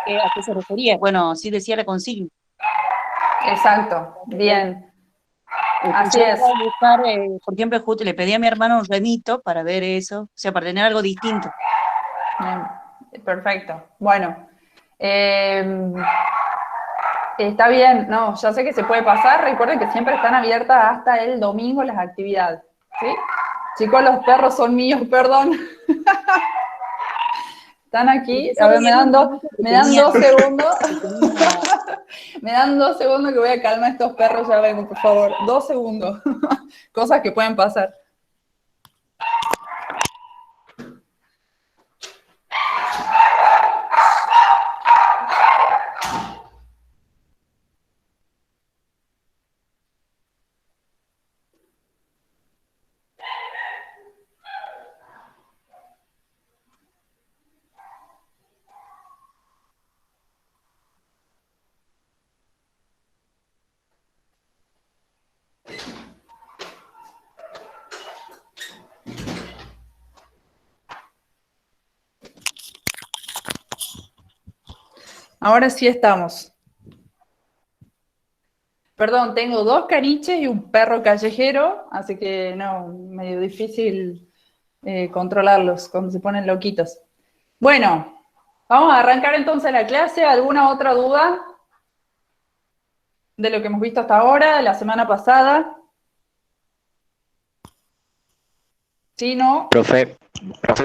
a qué se refería. Bueno, sí decía la consigna. Exacto, bien. Así Yo es. voy a buscar, por ejemplo, justo le pedí a mi hermano un remito para ver eso, o sea, para tener algo distinto. Bien, perfecto. Bueno, eh, está bien, no, ya sé que se puede pasar. Recuerden que siempre están abiertas hasta el domingo las actividades. ¿Sí? Chicos, los perros son míos, perdón. Están Lo que aquí. A sabe ver, bien un remito que me dan tenía, 2 segundos. que tenía, Me dan 2 segundos que voy a calmar a estos perros. Ya vengo, por favor. 2 segundos. Cosas que pueden pasar. Ahora sí estamos. Perdón, tengo 2 caniches y un perro callejero, así que no, medio difícil controlarlos cuando se ponen loquitos. Bueno, vamos a arrancar entonces la clase. ¿Alguna otra duda de lo que hemos visto hasta ahora, de la semana pasada? ¿Sí, no? Profe,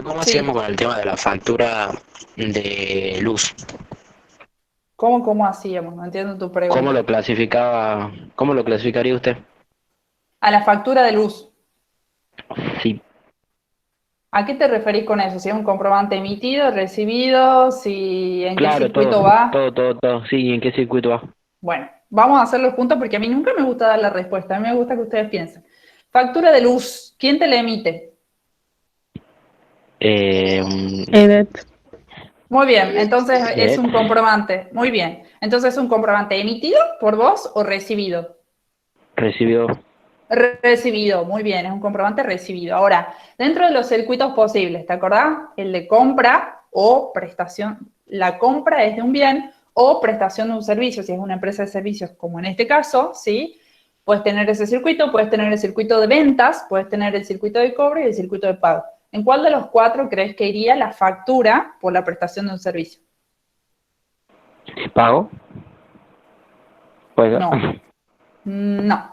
¿cómo hacíamos Sí. con el tema de la factura de luz? ¿Cómo hacíamos? No entiendo tu pregunta. Cómo lo clasificaría usted? A la factura de luz. Sí, ¿A qué te referís con eso? ¿Si es un comprobante emitido, recibido? ¿Si en qué claro, circuito va? todo. Sí, ¿en qué circuito va? Bueno, vamos a hacerlo juntos porque a mí nunca me gusta dar la respuesta. A mí me gusta que ustedes piensen. Factura de luz. ¿Quién te la emite? Eh, Evet. Muy bien, entonces es ¿Qué? un comprobante. Muy bien. Entonces es un comprobante emitido por vos o recibido. Recibió. Recibido, muy bien, es un comprobante recibido. Ahora, dentro de los circuitos posibles, ¿te acordás? El de compra o prestación. La compra es de un bien o prestación de un servicio, si es una empresa de servicios, como en este caso, ¿sí? Puedes tener ese circuito, puedes tener el circuito de ventas, puedes tener el circuito de cobro y el circuito de pago. ¿En cuál de los 4 crees que iría la factura por la prestación de un servicio? ¿Pago? Pues, No, no.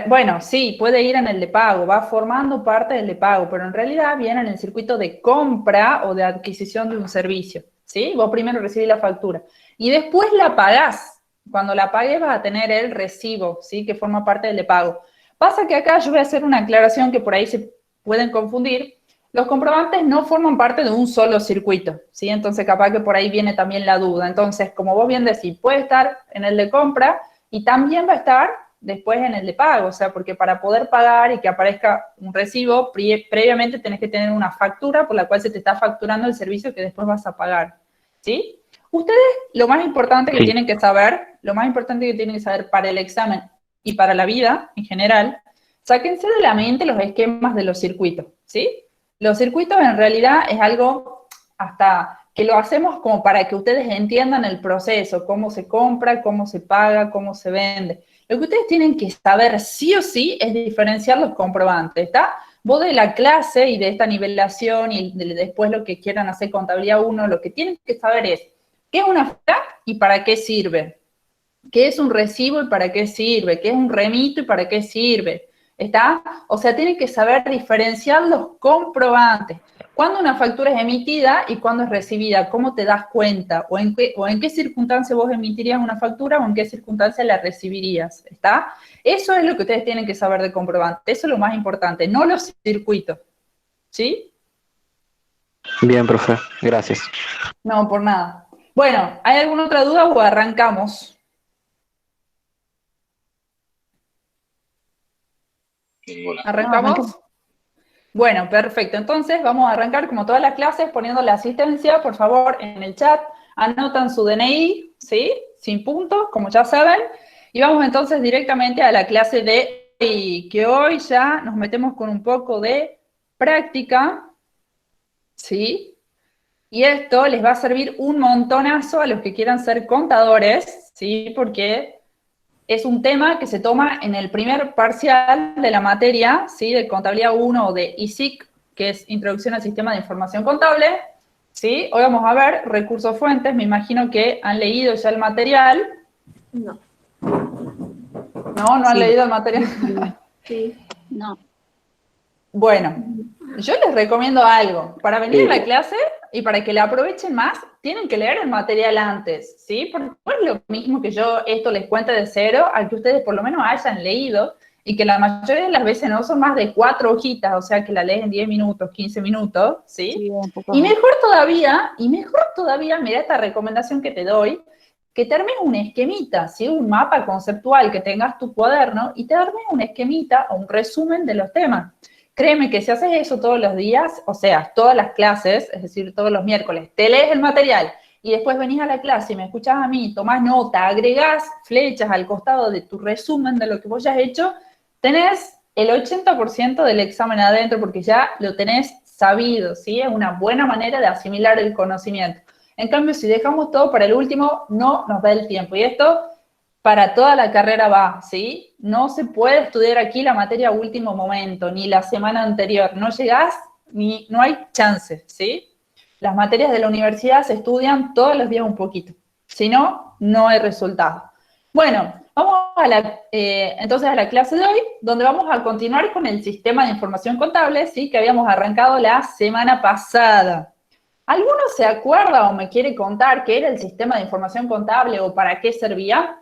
Bueno, sí, puede ir en el de pago, va formando parte del de pago, pero en realidad viene en el circuito de compra o de adquisición de un servicio, ¿sí? Vos primero recibís la factura y después la pagás. Cuando la pagues vas a tener el recibo, ¿sí? Que forma parte del de pago. Pasa que acá yo voy a hacer una aclaración que por ahí se pueden confundir. Los comprobantes no forman parte de un solo circuito, ¿sí? Entonces capaz que por ahí viene también la duda. Entonces, como vos bien decís, puede estar en el de compra y también va a estar después en el de pago, o sea, porque para poder pagar y que aparezca un recibo, previamente tenés que tener una factura por la cual se te está facturando el servicio que después vas a pagar, ¿sí? Ustedes, lo más importante que sí. tienen que saber, lo más importante que tienen que saber para el examen y para la vida en general, sáquense de la mente los esquemas de los circuitos, ¿sí? Los circuitos en realidad es algo hasta que lo hacemos como para que ustedes entiendan el proceso, cómo se compra, cómo se paga, cómo se vende. Lo que ustedes tienen que saber sí o sí es diferenciar los comprobantes, ¿está? Vos de la clase y de esta nivelación y después lo que quieran hacer contabilidad 1, lo que tienen que saber es qué es una factura y para qué sirve, qué es un recibo y para qué sirve, qué es un remito y para qué sirve, ¿está? O sea, tienen que saber diferenciar los comprobantes. ¿Cuándo una factura es emitida y cuándo es recibida? ¿Cómo te das cuenta? O en qué circunstancia vos emitirías una factura o en qué circunstancia la recibirías? ¿Está? Eso es lo que ustedes tienen que saber de comprobante. Eso es lo más importante, no los circuitos. ¿Sí? Bien, profe, gracias. No, por nada. Bueno, ¿hay alguna otra duda o arrancamos? no, arranquemos. ¿Arrancamos? Bueno, perfecto. Entonces vamos a arrancar como todas las clases poniendo la asistencia, por favor, en el chat. Anotan su DNI, ¿sí? Sin puntos, como ya saben. Y vamos entonces directamente a la clase de hoy, que hoy ya nos metemos con un poco de práctica, ¿sí? Y esto les va a servir un montonazo a los que quieran ser contadores, ¿sí? Porque es un tema que se toma en el primer parcial de la materia, ¿sí? De Contabilidad 1 o de ISIC, que es Introducción al Sistema de Información Contable, ¿sí? Hoy vamos a ver recursos fuentes, me imagino que han leído ya el material. No. ¿No? ¿No han Sí. leído el material? Sí. No. Bueno, yo les recomiendo algo. Para venir a la clase y para que la aprovechen más, tienen que leer el material antes, ¿sí? Porque no es lo mismo que yo esto les cuente de cero, al que ustedes por lo menos hayan leído, y que la mayoría de las veces no son más de 4 hojitas, o sea que la leen en 10 minutos, 15 minutos, ¿sí? Sí, un poco Y más. mejor todavía, mira esta recomendación que te doy, que te armes un esquemita, ¿sí? Un mapa conceptual, que tengas tu cuaderno y te armes un esquemita o un resumen de los temas. Créeme que si haces eso todos los días, o sea, todas las clases, es decir, todos los miércoles, te lees el material y después venís a la clase y me escuchás a mí, tomás nota, agregás flechas al costado de tu resumen de lo que vos ya has hecho, tenés el 80% del examen adentro porque ya lo tenés sabido, ¿sí? Es una buena manera de asimilar el conocimiento. En cambio, si dejamos todo para el último, no nos da el tiempo. Y esto para toda la carrera va, ¿sí? No se puede estudiar aquí la materia a último momento, ni la semana anterior. No llegás, ni no hay chances, ¿sí? Las materias de la universidad se estudian todos los días un poquito. Si no, no hay resultado. Bueno, vamos entonces a la clase de hoy, donde vamos a continuar con el sistema de información contable, ¿sí? Que habíamos arrancado la semana pasada. ¿Alguno se acuerda o me quiere contar qué era el sistema de información contable o para qué servía?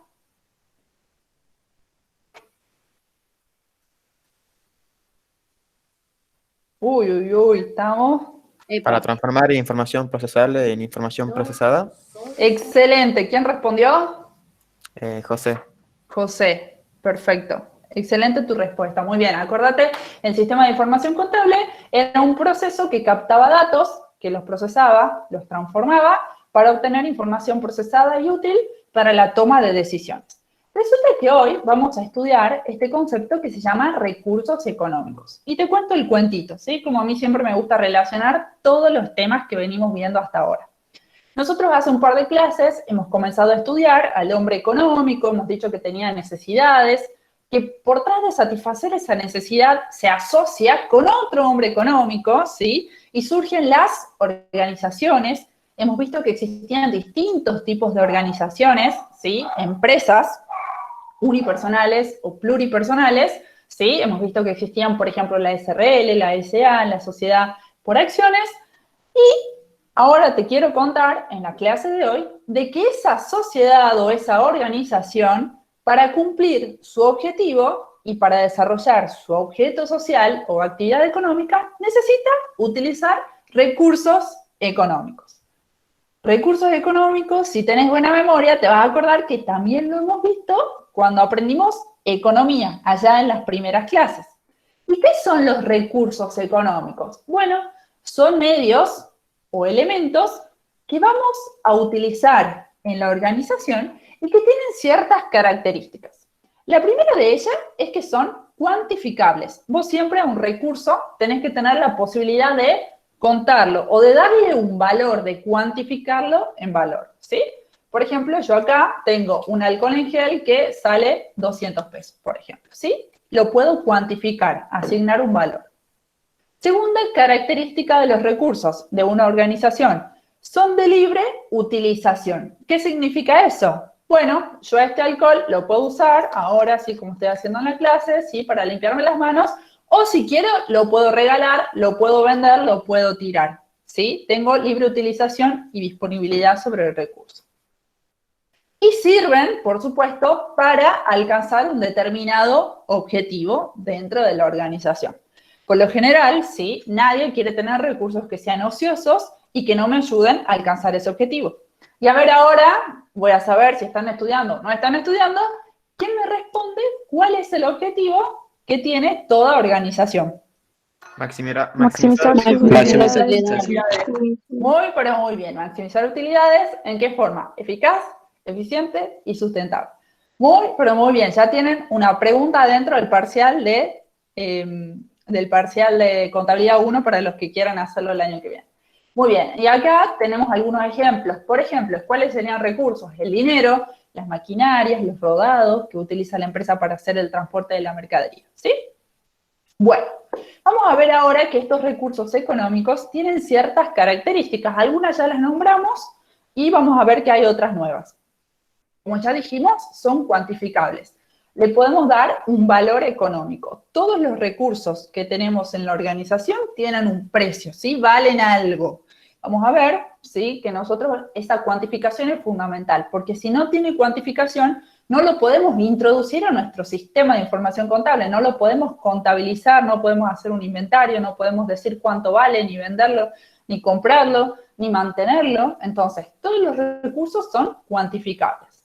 Uy, estamos. Para transformar información procesable en información procesada. Excelente. ¿Quién respondió? José. José. Perfecto. Excelente tu respuesta. Muy bien. Acordate, el sistema de información contable era un proceso que captaba datos, que los procesaba, los transformaba para obtener información procesada y útil para la toma de decisiones. Resulta que hoy vamos a estudiar este concepto que se llama recursos económicos. Y te cuento el cuentito, ¿sí? Como a mí siempre me gusta relacionar todos los temas que venimos viendo hasta ahora. Nosotros hace un par de clases hemos comenzado a estudiar al hombre económico, hemos dicho que tenía necesidades, que por tras de satisfacer esa necesidad se asocia con otro hombre económico, ¿sí? Y surgen las organizaciones. Hemos visto que existían distintos tipos de organizaciones, ¿sí? Empresas unipersonales o pluripersonales, ¿sí? Hemos visto que existían, por ejemplo, la SRL, la SA, la sociedad por acciones, y ahora te quiero contar en la clase de hoy de que esa sociedad o esa organización, para cumplir su objetivo y para desarrollar su objeto social o actividad económica, necesita utilizar recursos económicos. Recursos económicos, si tenés buena memoria, te vas a acordar que también lo hemos visto cuando aprendimos economía, allá en las primeras clases. ¿Y qué son los recursos económicos? Bueno, son medios o elementos que vamos a utilizar en la organización y que tienen ciertas características. La primera de ellas es que son cuantificables. Vos siempre a un recurso tenés que tener la posibilidad de contarlo o de darle un valor, de cuantificarlo en valor, ¿sí? Por ejemplo, yo acá tengo un alcohol en gel que sale 200 pesos, por ejemplo, ¿sí? Lo puedo cuantificar, asignar un valor. Segunda característica de los recursos de una organización, son de libre utilización. ¿Qué significa eso? Bueno, yo este alcohol lo puedo usar ahora, sí, como estoy haciendo en la clase, sí, para limpiarme las manos, o si quiero, lo puedo regalar, lo puedo vender, lo puedo tirar, ¿sí? Tengo libre utilización y disponibilidad sobre el recurso. Y sirven, por supuesto, para alcanzar un determinado objetivo dentro de la organización. Por lo general, sí, nadie quiere tener recursos que sean ociosos y que no me ayuden a alcanzar ese objetivo. Y a ver ahora, voy a saber si están estudiando o no están estudiando, ¿quién me responde cuál es el objetivo que tiene toda organización? Maximizar utilidades. Pero muy bien. Maximizar utilidades, ¿en qué forma? Eficaz, eficiente y sustentable. Pero muy bien. Ya tienen una pregunta dentro del parcial de contabilidad 1 para los que quieran hacerlo el año que viene. Muy bien, y acá tenemos algunos ejemplos. Por ejemplo, ¿cuáles serían recursos? El dinero, las maquinarias, los rodados que utiliza la empresa para hacer el transporte de la mercadería, ¿sí? Bueno, vamos a ver ahora que estos recursos económicos tienen ciertas características. Algunas ya las nombramos y vamos a ver que hay otras nuevas. Como ya dijimos, son cuantificables. Le podemos dar un valor económico. Todos los recursos que tenemos en la organización tienen un precio, ¿sí? Valen algo. Vamos a ver, ¿sí? Que nosotros, esa cuantificación es fundamental, porque si no tiene cuantificación, no lo podemos introducir a nuestro sistema de información contable, no lo podemos contabilizar, no podemos hacer un inventario, no podemos decir cuánto vale, ni venderlo, ni comprarlo, ni mantenerlo. Entonces, todos los recursos son cuantificables.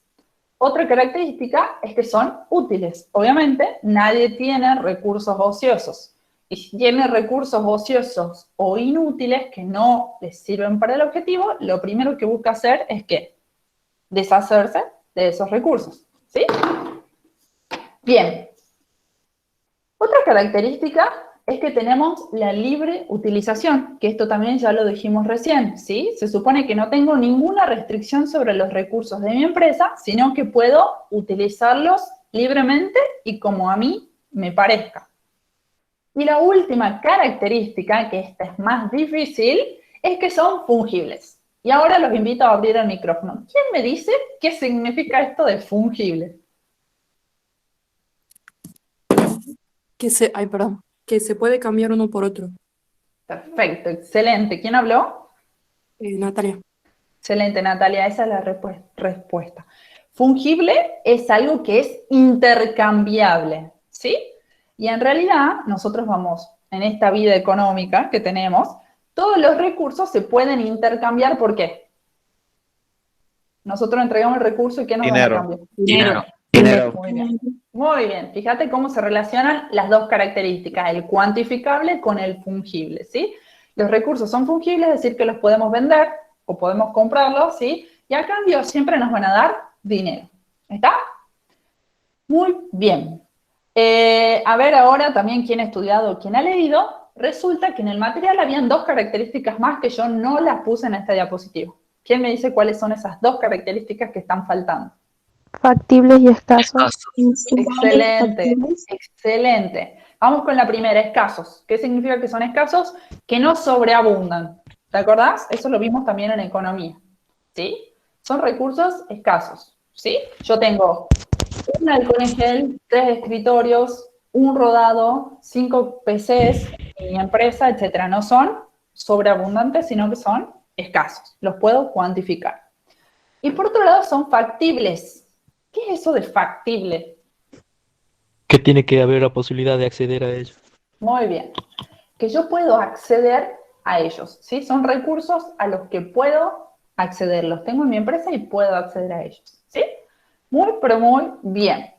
Otra característica es que son útiles. Obviamente, nadie tiene recursos ociosos. Y si tiene recursos ociosos o inútiles que no les sirven para el objetivo, lo primero que busca hacer es ¿qué? Deshacerse de esos recursos, ¿sí? Bien. Otra característica es que tenemos la libre utilización, que esto también ya lo dijimos recién, ¿sí? Se supone que no tengo ninguna restricción sobre los recursos de mi empresa, sino que puedo utilizarlos libremente y como a mí me parezca. Y la última característica, que esta es más difícil, es que son fungibles. Y ahora los invito a abrir el micrófono. ¿Quién me dice qué significa esto de fungible? Que se puede cambiar uno por otro. Perfecto, excelente. ¿Quién habló? Natalia. Excelente, Natalia, esa es la respuesta. Fungible es algo que es intercambiable, ¿sí? Y en realidad, nosotros vamos, en esta vida económica que tenemos, todos los recursos se pueden intercambiar, ¿por qué? Nosotros entregamos el recurso y ¿qué nos van a Dinero. cambiar? Dinero. Dinero. Muy bien. Muy bien, fíjate cómo se relacionan las dos características, el cuantificable con el fungible, ¿sí? Los recursos son fungibles, es decir, que los podemos vender o podemos comprarlos, ¿sí? Y a cambio siempre nos van a dar dinero. ¿Está? Muy bien. A ver ahora también quién ha estudiado, quién ha leído, resulta que en el material habían dos características más que yo no las puse en esta diapositiva. ¿Quién me dice cuáles son esas dos características que están faltando? Factibles y escasos. Excelente, excelente. Vamos con la primera, escasos. ¿Qué significa que son escasos? Que no sobreabundan. ¿Te acordás? Eso lo vimos también en economía. ¿Sí? Son recursos escasos. ¿Sí? Yo tengo un alcohol en gel, 3 escritorios, un rodado, 5 PCs en mi empresa, etcétera. No son sobreabundantes, sino que son escasos. Los puedo cuantificar. Y por otro lado, son factibles. ¿Qué es eso de factible? Que tiene que haber la posibilidad de acceder a ello. Muy bien. Que yo puedo acceder a ellos, ¿sí? Son recursos a los que puedo acceder. Los tengo en mi empresa y puedo acceder a ellos, ¿sí? Muy, pero muy bien.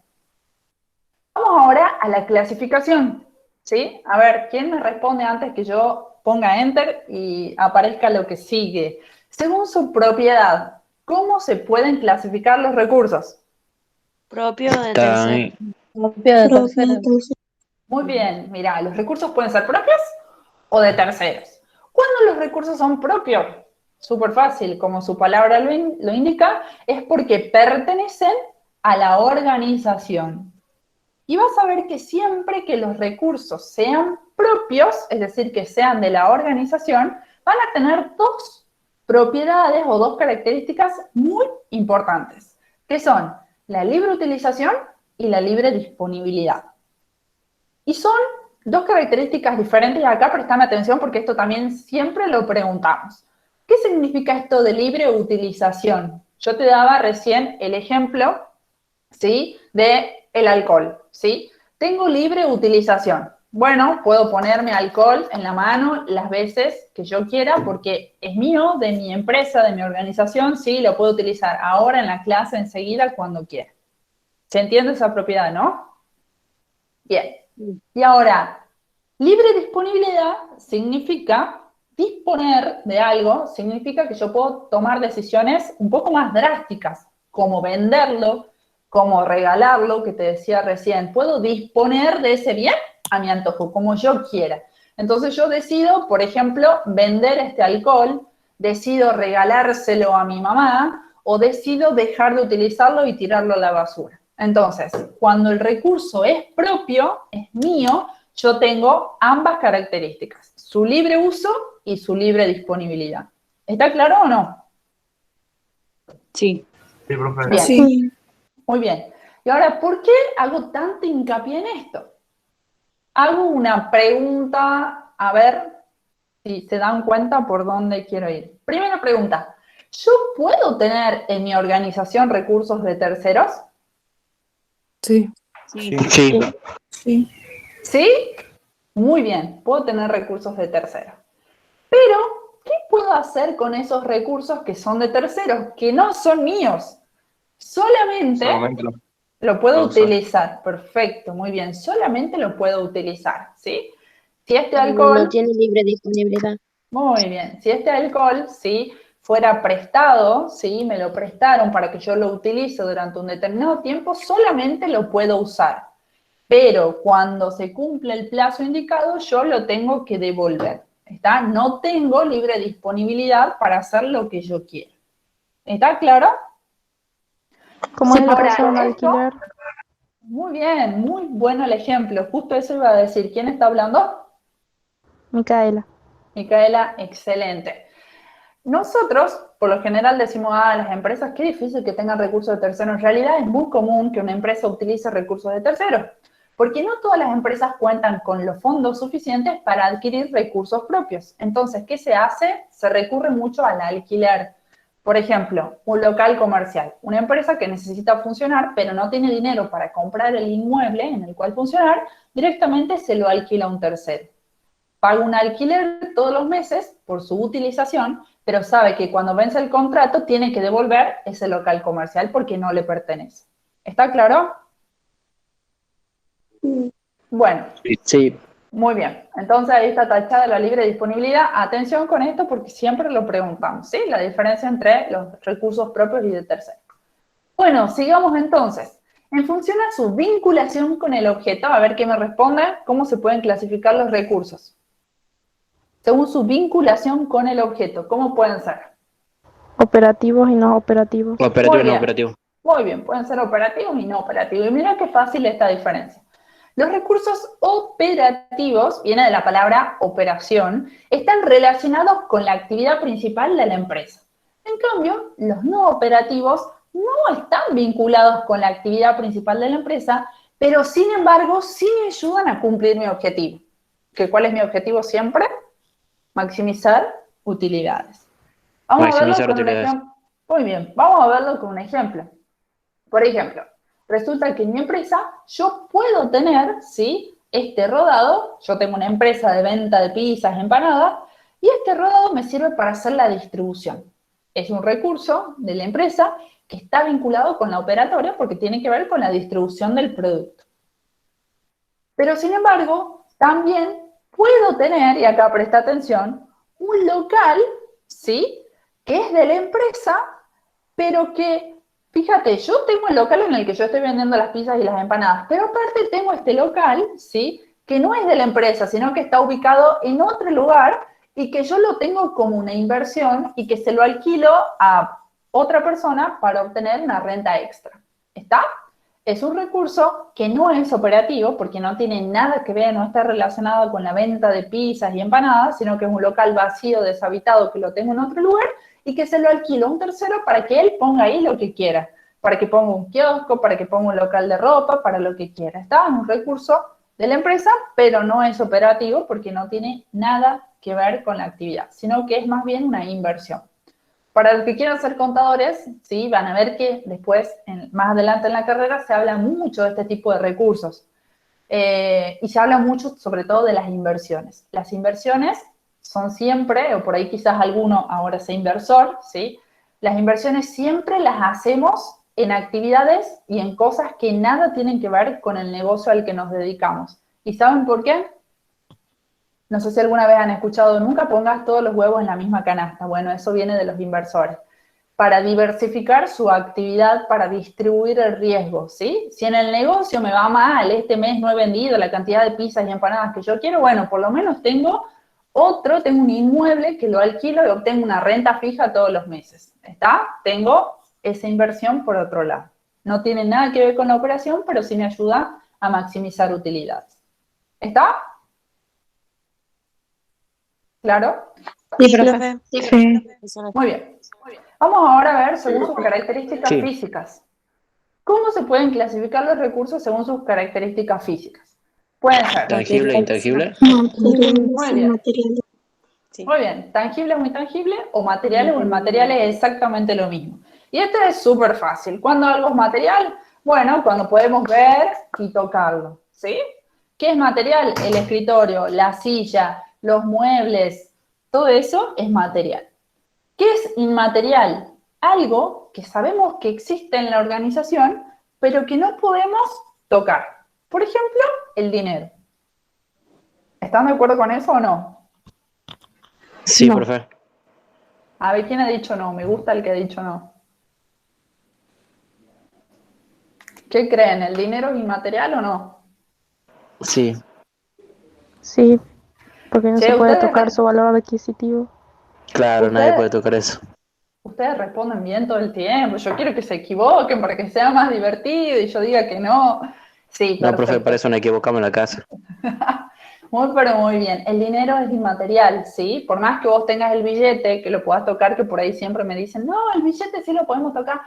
Vamos ahora a la clasificación, ¿sí? A ver, ¿quién me responde antes que yo ponga Enter y aparezca lo que sigue? Según su propiedad, ¿cómo se pueden clasificar los recursos? Propio de tercero. Muy bien, mira, los recursos pueden ser propios o de terceros. ¿Cuándo los recursos son propios? Súper fácil, como su palabra lo indica, es porque pertenecen a la organización. Y vas a ver que siempre que los recursos sean propios, es decir, que sean de la organización, van a tener dos propiedades o dos características muy importantes, que son la libre utilización y la libre disponibilidad. Y son dos características diferentes. Acá prestame atención porque esto también siempre lo preguntamos. ¿Qué significa esto de libre utilización? Yo te daba recién el ejemplo, ¿sí?, de el alcohol, ¿sí? Tengo libre utilización. Bueno, puedo ponerme alcohol en la mano las veces que yo quiera porque es mío, de mi empresa, de mi organización, ¿sí? Lo puedo utilizar ahora en la clase, enseguida, cuando quiera. ¿Se entiende esa propiedad, no? Bien. Y ahora, libre disponibilidad significa disponer de algo, significa que yo puedo tomar decisiones un poco más drásticas, como venderlo, como regalarlo, que te decía recién. Puedo disponer de ese bien a mi antojo, como yo quiera. Entonces yo decido, por ejemplo, vender este alcohol, decido regalárselo a mi mamá o decido dejar de utilizarlo y tirarlo a la basura. Entonces, cuando el recurso es propio, es mío, yo tengo ambas características, su libre uso y su libre disponibilidad. ¿Está claro o no? Sí. Sí, profe. Bien. Sí. Muy bien. Y ahora, ¿por qué hago tanto hincapié en esto? Hago una pregunta, a ver si se dan cuenta por dónde quiero ir. Primera pregunta, ¿yo puedo tener en mi organización recursos de terceros? Sí. Sí. Sí. Sí. ¿Sí? Muy bien, puedo tener recursos de terceros. Pero, ¿qué puedo hacer con esos recursos que son de terceros, que no son míos? Solamente lo puedo utilizar. Perfecto, muy bien. Solamente lo puedo utilizar, ¿sí? Si este alcohol... No tiene libre disponibilidad. Muy bien. Si este alcohol, ¿sí?, fuera prestado, ¿sí?, me lo prestaron para que yo lo utilice durante un determinado tiempo, solamente lo puedo usar. Pero cuando se cumple el plazo indicado, yo lo tengo que devolver. ¿Está? No tengo libre disponibilidad para hacer lo que yo quiero. ¿Está claro? ¿Cómo es el Ahora, caso de un esto, alquiler? muy bien, muy bueno el ejemplo. Justo eso iba a decir. ¿Quién está hablando? Micaela. Micaela, excelente. Nosotros, por lo general, decimos a las empresas, qué difícil que tengan recursos de terceros. En realidad es muy común que una empresa utilice recursos de terceros, porque no todas las empresas cuentan con los fondos suficientes para adquirir recursos propios. Entonces, ¿qué se hace? Se recurre mucho al alquiler. Por ejemplo, un local comercial, una empresa que necesita funcionar, pero no tiene dinero para comprar el inmueble en el cual funcionar, directamente se lo alquila a un tercero. Paga un alquiler todos los meses por su utilización, pero sabe que cuando vence el contrato tiene que devolver ese local comercial porque no le pertenece. ¿Está claro? Bueno, Sí. muy bien. Entonces ahí está tachada la libre disponibilidad. Atención con esto porque siempre lo preguntamos, ¿sí? La diferencia entre los recursos propios y de terceros. Bueno, sigamos entonces. En función a su vinculación con el objeto, a ver qué me responde, ¿cómo se pueden clasificar los recursos? Según su vinculación con el objeto, ¿cómo pueden ser? Operativos y no operativos. Operativo Muy y no bien. operativo. Muy bien, pueden ser operativos y no operativos. Y mira qué fácil esta diferencia. Los recursos operativos, viene de la palabra operación, están relacionados con la actividad principal de la empresa. En cambio, los no operativos no están vinculados con la actividad principal de la empresa, pero sin embargo sí me ayudan a cumplir mi objetivo. ¿Cuál es mi objetivo siempre? Maximizar utilidades. Vamos a verlo Maximizar con un utilidades. ejemplo. Muy bien, vamos a verlo con un ejemplo. Por ejemplo, resulta que en mi empresa yo puedo tener, ¿sí?, este rodado. Yo tengo una empresa de venta de pizzas, empanadas, y este rodado me sirve para hacer la distribución. Es un recurso de la empresa que está vinculado con la operatoria porque tiene que ver con la distribución del producto. Pero sin embargo, también puedo tener, y acá presta atención, un local, ¿sí?, que es de la empresa, pero que, fíjate, yo tengo el local en el que yo estoy vendiendo las pizzas y las empanadas, pero aparte tengo este local, ¿sí?, que no es de la empresa, sino que está ubicado en otro lugar y que yo lo tengo como una inversión y que se lo alquilo a otra persona para obtener una renta extra. ¿Está? Es un recurso que no es operativo porque no tiene nada que ver, no está relacionado con la venta de pizzas y empanadas, sino que es un local vacío, deshabitado, que lo tengo en otro lugar y que se lo alquilo a un tercero para que él ponga ahí lo que quiera, para que ponga un kiosco, para que ponga un local de ropa, para lo que quiera. Está en un recurso de la empresa, pero no es operativo porque no tiene nada que ver con la actividad, sino que es más bien una inversión. Para los que quieran ser contadores, ¿sí?, van a ver que después, más adelante en la carrera, se habla mucho de este tipo de recursos. Y se habla mucho, sobre todo, de las inversiones. Las inversiones son siempre, o por ahí quizás alguno ahora sea inversor, ¿sí? Las inversiones siempre las hacemos en actividades y en cosas que nada tienen que ver con el negocio al que nos dedicamos. ¿Y saben por qué? No sé si alguna vez han escuchado, nunca pongas todos los huevos en la misma canasta. Bueno, eso viene de los inversores. para diversificar su actividad, para distribuir el riesgo, ¿sí? Si en el negocio me va mal, este mes no he vendido la cantidad de pizzas y empanadas que yo quiero, bueno, por lo menos tengo un inmueble que lo alquilo y obtengo una renta fija todos los meses, ¿está? Tengo esa inversión por otro lado. No tiene nada que ver con la operación, pero sí me ayuda a maximizar utilidades. ¿Está? ¿Claro? Sí, profe. Sí. Muy bien. Vamos ahora a ver según sus características físicas. ¿Cómo se pueden clasificar los recursos según sus características físicas? Pueden ser ¿Tangible e intangible? muy bien. Sí. Muy bien, tangibles o intangibles, o materiales o inmateriales es exactamente lo mismo. Y este es súper fácil. ¿Cuándo algo es material? Bueno, cuando podemos ver y tocarlo, ¿sí? ¿Qué es material? El escritorio, la silla, los muebles, todo eso es material. ¿Qué es inmaterial? Algo que sabemos que existe en la organización, pero que no podemos tocar. Por ejemplo, el dinero. ¿Están de acuerdo con eso o no? Sí, No. profe. A ver, ¿quién ha dicho no? Me gusta el que ha dicho no. ¿Qué creen? ¿El dinero es inmaterial o no? Sí. Sí, porque no Che, se puede ustedes- tocar su valor adquisitivo. Claro, nadie Ustedes- puede tocar eso. Ustedes responden bien todo el tiempo. Yo quiero que se equivoquen para que sea más divertido y yo diga que no. Sí, No, profe, perfecto. para eso no equivocamos en la casa. Pero muy bien. El dinero es inmaterial, ¿sí? Por más que vos tengas el billete, que lo puedas tocar, que por ahí siempre me dicen, no, el billete sí lo podemos tocar.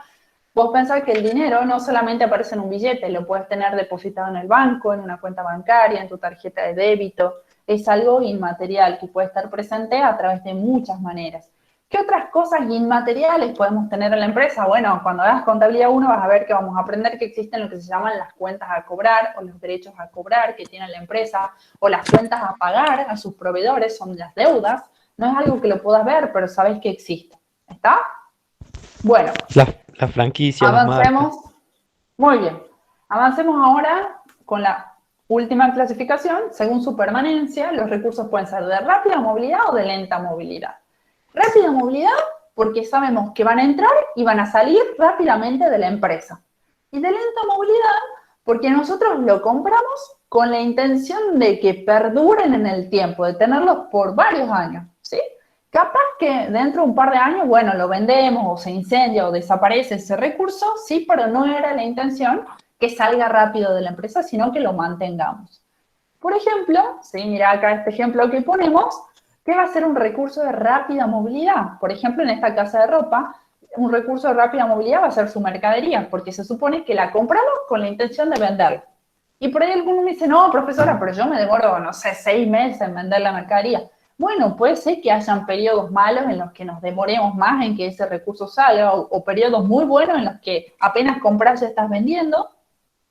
Vos pensás que el dinero no solamente aparece en un billete, lo puedes tener depositado en el banco, en una cuenta bancaria, en tu tarjeta de débito. Es algo inmaterial que puede estar presente a través de muchas maneras. ¿Qué otras cosas inmateriales podemos tener en la empresa? Bueno, cuando hagas contabilidad 1 vas a ver que vamos a aprender que existen lo que se llaman las cuentas a cobrar o los derechos a cobrar que tiene la empresa o las cuentas a pagar a sus proveedores, son las deudas. No es algo que lo puedas ver, pero sabes que existe. ¿Está? Bueno. La franquicia, las marcas. Avancemos. Muy bien. Avancemos ahora con la última clasificación. Según su permanencia, los recursos pueden ser de rápida movilidad o de lenta movilidad. Rápida movilidad porque sabemos que van a entrar y van a salir rápidamente de la empresa. Y de lenta movilidad porque nosotros lo compramos con la intención de que perduren en el tiempo, de tenerlos por varios años, ¿sí? Capaz que dentro de un par de años, bueno, lo vendemos o se incendia o desaparece ese recurso, sí, pero no era la intención que salga rápido de la empresa, sino que lo mantengamos. Por ejemplo, sí, mira acá este ejemplo que ponemos, ¿qué va a ser un recurso de rápida movilidad? Por ejemplo, en esta casa de ropa, un recurso de rápida movilidad va a ser su mercadería, porque se supone que la compramos con la intención de venderla. Y por ahí alguno me dice, no, profesora, pero yo me demoro, no sé, 6 meses en vender la mercadería. Bueno, puede ser que hayan periodos malos en los que nos demoremos más en que ese recurso salga o periodos muy buenos en los que apenas compras ya estás vendiendo,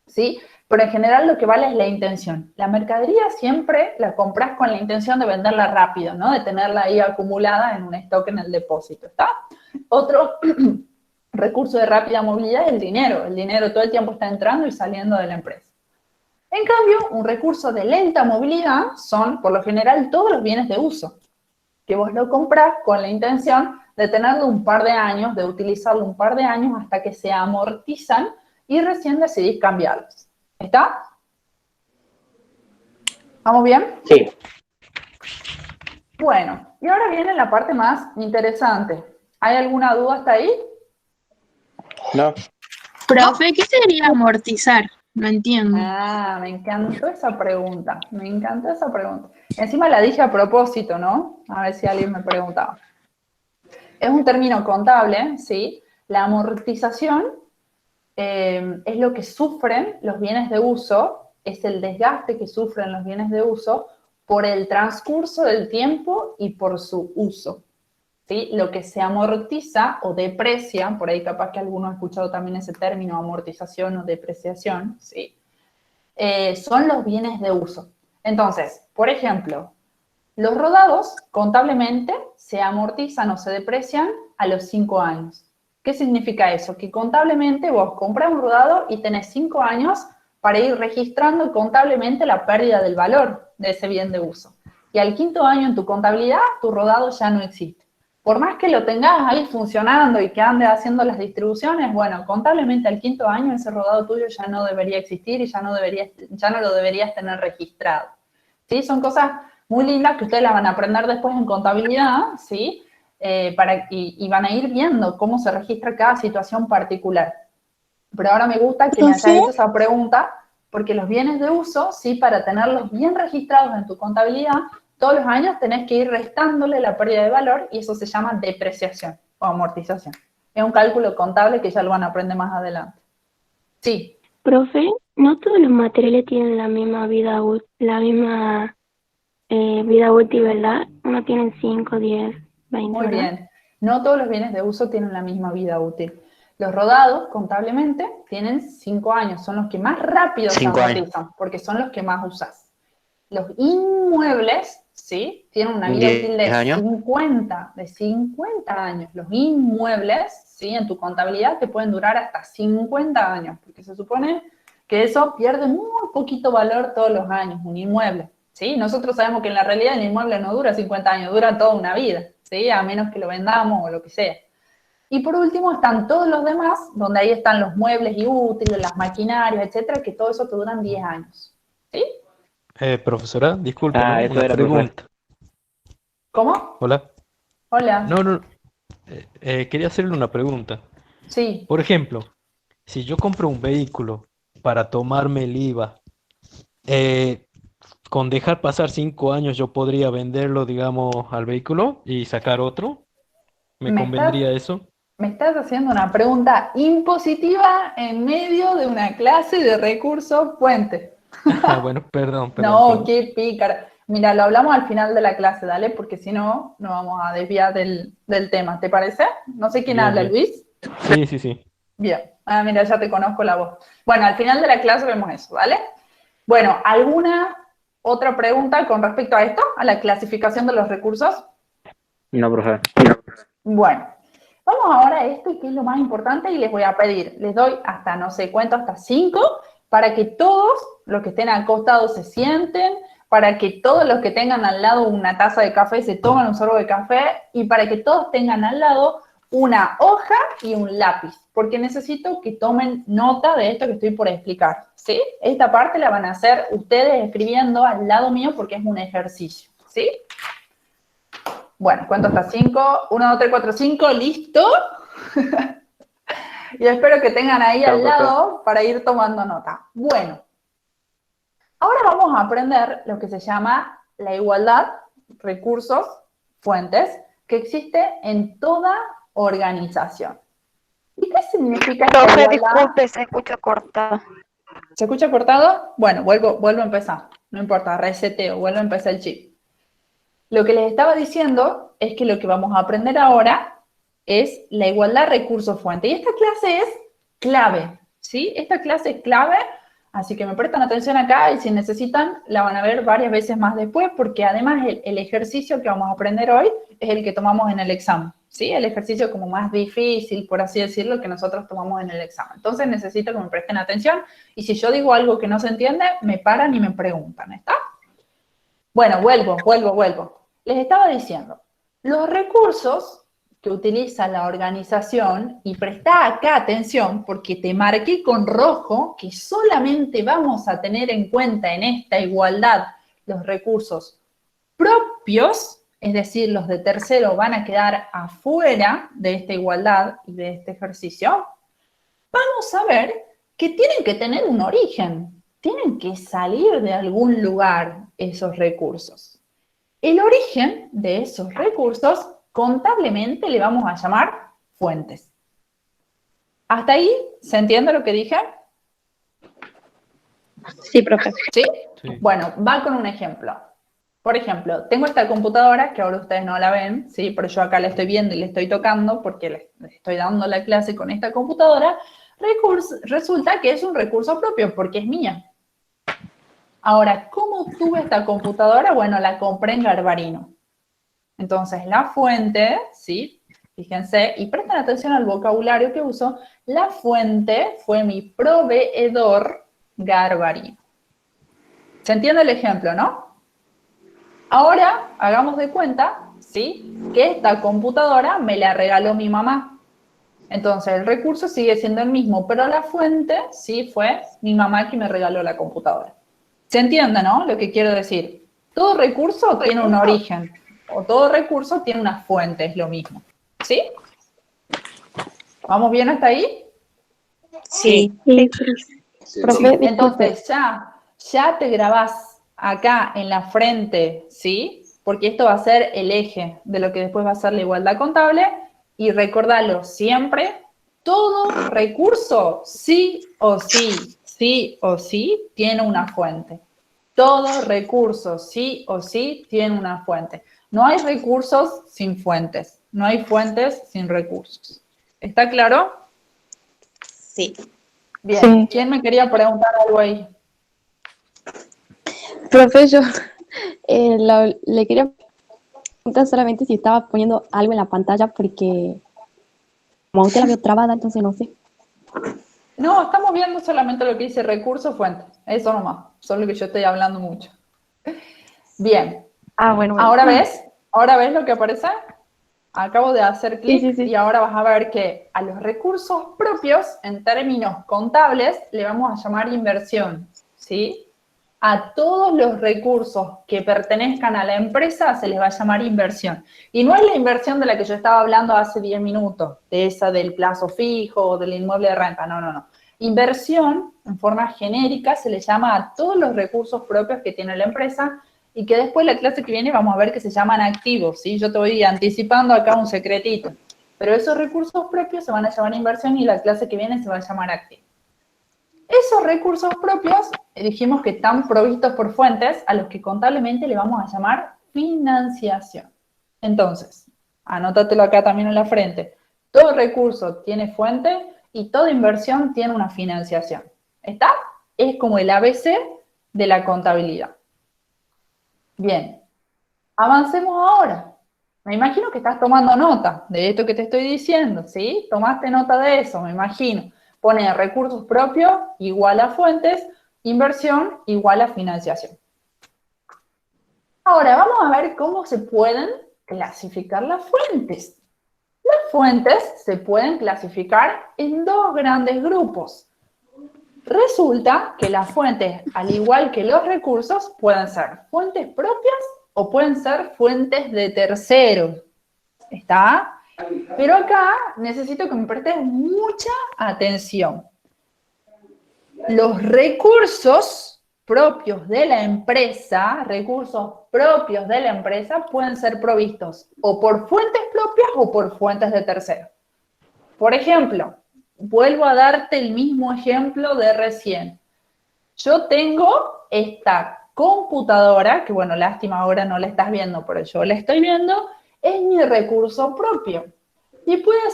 ¿sí? Pero en general lo que vale es la intención. La mercadería siempre la compras con la intención de venderla rápido, ¿no? De tenerla ahí acumulada en un stock en el depósito, ¿está? Otro recurso de rápida movilidad es el dinero. El dinero todo el tiempo está entrando y saliendo de la empresa. En cambio, un recurso de lenta movilidad son, por lo general, todos los bienes de uso, que vos lo comprás con la intención de tenerlo un par de años, de utilizarlo un par de años hasta que se amortizan y recién decidís cambiarlos. ¿Está? ¿Vamos bien? Sí. Bueno, y ahora viene la parte más interesante. ¿Hay alguna duda hasta ahí? No. Profe, ¿qué sería amortizar? No entiendo. Ah, me encantó esa pregunta. Me encantó esa pregunta. Encima la dije a propósito, ¿no? A ver si alguien me preguntaba. Es un término contable, ¿sí? La amortización es lo que sufren los bienes de uso, es el desgaste que sufren los bienes de uso por el transcurso del tiempo y por su uso. ¿Sí? Lo que se amortiza o deprecia, por ahí capaz que alguno ha escuchado también ese término, amortización o depreciación, ¿sí? Son los bienes de uso. Entonces, por ejemplo, los rodados contablemente se amortizan o se deprecian a los 5 años. ¿Qué significa eso? Que contablemente vos compras un rodado y tenés 5 años para ir registrando contablemente la pérdida del valor de ese bien de uso. Y al 5.º año en tu contabilidad, tu rodado ya no existe. por más que lo tengas ahí funcionando y que ande haciendo las distribuciones, bueno, contablemente al 5.º año ese rodado tuyo ya no debería existir y ya no lo deberías tener registrado. ¿Sí? Son cosas muy lindas que ustedes las van a aprender después en contabilidad, ¿sí? Y van a ir viendo cómo se registra cada situación particular. Pero ahora me gusta que me hayas hecho esa pregunta, porque los bienes de uso, ¿sí? Para tenerlos bien registrados en tu contabilidad, todos los años tenés que ir restándole la pérdida de valor y eso se llama depreciación o amortización. Es un cálculo contable que ya lo van a aprender más adelante. Sí. Profe, no todos los materiales tienen la misma vida útil, ¿verdad? Uno tiene 5, 10, 20. Muy ¿verdad? bien. No todos los bienes de uso tienen la misma vida útil. Los rodados, contablemente, tienen 5 años. Son los que más rápido se 5 años. amortizan, porque son los que más usás. Los inmuebles, ¿sí? Tienen una vida 10 útil de años. 50 años. Los inmuebles, ¿sí? En tu contabilidad te pueden durar hasta 50 años, porque se supone que eso pierde muy poquito valor todos los años, un inmueble, ¿sí? Nosotros sabemos que en la realidad el inmueble no dura 50 años, dura toda una vida, ¿sí? A menos que lo vendamos o lo que sea. Y por último están todos los demás, donde ahí están los muebles y útiles, las maquinarias, etcétera, que todo eso te duran 10 años, ¿sí? Profesora, disculpe, Ah, ¿no? eso Una era, pregunta. ¿Cómo? Hola. Hola. No. Quería hacerle una pregunta. Sí. Por ejemplo, si yo compro un vehículo para tomarme el IVA, con dejar pasar 5 años yo podría venderlo, digamos, al vehículo y sacar otro. ¿Me Me estás, convendría eso? me estás haciendo una pregunta impositiva en medio de una clase de recursos fuentes. Bueno, perdón. No, qué pícara. Mira, lo hablamos al final de la clase, dale, porque si no, nos vamos a desviar del tema. ¿Te parece? No sé quién Bien, habla, bien. Luis. Sí. Bien. Ah, mira, ya te conozco la voz. Bueno, al final de la clase vemos eso, ¿vale? Bueno, ¿alguna otra pregunta con respecto a esto, a la clasificación de los recursos? No, profe. Bueno, vamos ahora a esto, que es lo más importante, y les voy a pedir, les doy hasta no sé cuánto, hasta 5, para que todos los que estén acostados se sienten, para que todos los que tengan al lado una taza de café se tomen un sorbo de café, y para que todos tengan al lado una hoja y un lápiz, porque necesito que tomen nota de esto que estoy por explicar, ¿sí? Esta parte la van a hacer ustedes escribiendo al lado mío porque es un ejercicio, ¿sí? Bueno, cuento hasta 5. 1, 2, 3, 4, 5, listo. Y espero que tengan ahí al lado para ir tomando nota. Bueno, ahora vamos a aprender lo que se llama la igualdad, recursos, fuentes, que existe en toda organización. ¿Y qué significa esta Profe, igualdad? disculpe, se escucha cortado. ¿Se escucha cortado? Bueno, vuelvo a empezar. No importa, reseteo, vuelvo a empezar el chip. Lo que les estaba diciendo es que lo que vamos a aprender ahora es la igualdad recurso-fuente. Y esta clase es clave, ¿sí? Esta clase es clave, así que me prestan atención acá y si necesitan la van a ver varias veces más después, porque además el ejercicio que vamos a aprender hoy es el que tomamos en el examen, ¿sí? El ejercicio como más difícil, por así decirlo, que nosotros tomamos en el examen. Entonces necesito que me presten atención y si yo digo algo que no se entiende, me paran y me preguntan, ¿está? Bueno, vuelvo. Les estaba diciendo, los recursos que utiliza la organización, y presta acá atención porque te marqué con rojo que solamente vamos a tener en cuenta en esta igualdad los recursos propios, es decir, los de tercero van a quedar afuera de esta igualdad y de este ejercicio. Vamos a ver que tienen que tener un origen. Tienen que salir de algún lugar esos recursos. El origen de esos recursos, contablemente le vamos a llamar fuentes. ¿Hasta ahí se entiende lo que dije? Sí, profe. ¿Sí? Sí. Bueno, va con un ejemplo. Por ejemplo, tengo esta computadora, que ahora ustedes no la ven, ¿sí? Pero yo acá la estoy viendo y le estoy tocando porque les estoy dando la clase con esta computadora. Resulta que es un recurso propio porque es mía. Ahora, ¿cómo obtuve esta computadora? Bueno, la compré en Garbarino. Entonces, la fuente, ¿sí? Fíjense, y presten atención al vocabulario que uso. La fuente fue mi proveedor Garbarino. ¿Se entiende el ejemplo, no? Ahora, hagamos de cuenta ¿sí? Que esta computadora me la regaló mi mamá. Entonces, el recurso sigue siendo el mismo, pero la fuente sí fue mi mamá que me regaló la computadora. ¿Se entiende, no? Lo que quiero decir. Todo recurso tiene un origen, o todo recurso tiene una fuente, es lo mismo. ¿Sí? ¿Vamos bien hasta ahí? Sí. Sí, profe, disculpe. Entonces, ya te grabás acá en la frente, ¿sí? Porque esto va a ser el eje de lo que después va a ser la igualdad contable. Y recordalo siempre, todo recurso, sí o sí, tiene una fuente. Todo recurso, sí o sí, tiene una fuente. No hay recursos sin fuentes. No hay fuentes sin recursos. ¿Está claro? Sí. Bien. Sí. ¿Quién me quería preguntar algo ahí? Profe, yo le quería preguntar solamente si estaba poniendo algo en la pantalla porque como usted la veo trabada, entonces no sé. No, estamos viendo solamente lo que dice recurso, fuente. Eso nomás. Solo que yo estoy hablando mucho. Bien. Ah, bueno. ¿Ahora ves? ¿Ahora ves lo que aparece? Acabo de hacer clic Sí. y ahora vas a ver que a los recursos propios, en términos contables, le vamos a llamar inversión, ¿sí? A todos los recursos que pertenezcan a la empresa se les va a llamar inversión. Y no es la inversión de la que yo estaba hablando hace 10 minutos, de esa del plazo fijo o del inmueble de renta, no. Inversión, en forma genérica, se le llama a todos los recursos propios que tiene la empresa y que después la clase que viene vamos a ver que se llaman activos, ¿sí? Yo te voy anticipando acá un secretito. Pero esos recursos propios se van a llamar inversión y la clase que viene se va a llamar activo. Esos recursos propios, dijimos que están provistos por fuentes, a los que contablemente le vamos a llamar financiación. Entonces, anótatelo acá también en la frente. Todo recurso tiene fuente y toda inversión tiene una financiación. ¿Está? Es como el ABC de la contabilidad. Bien, avancemos ahora. Me imagino que estás tomando nota de esto que te estoy diciendo, ¿sí? Tomaste nota de eso, me imagino. Pone recursos propios igual a fuentes, inversión igual a financiación. Ahora vamos a ver cómo se pueden clasificar las fuentes. Las fuentes se pueden clasificar en dos grandes grupos. Resulta que las fuentes, al igual que los recursos, pueden ser fuentes propias o pueden ser fuentes de terceros. ¿Está? Pero acá necesito que me prestes mucha atención. Los recursos propios de la empresa, pueden ser provistos o por fuentes propias o por fuentes de terceros. Por ejemplo, vuelvo a darte el mismo ejemplo de recién. Yo tengo esta computadora, que bueno, lástima ahora no la estás viendo, pero yo la estoy viendo, es mi recurso propio. Y puede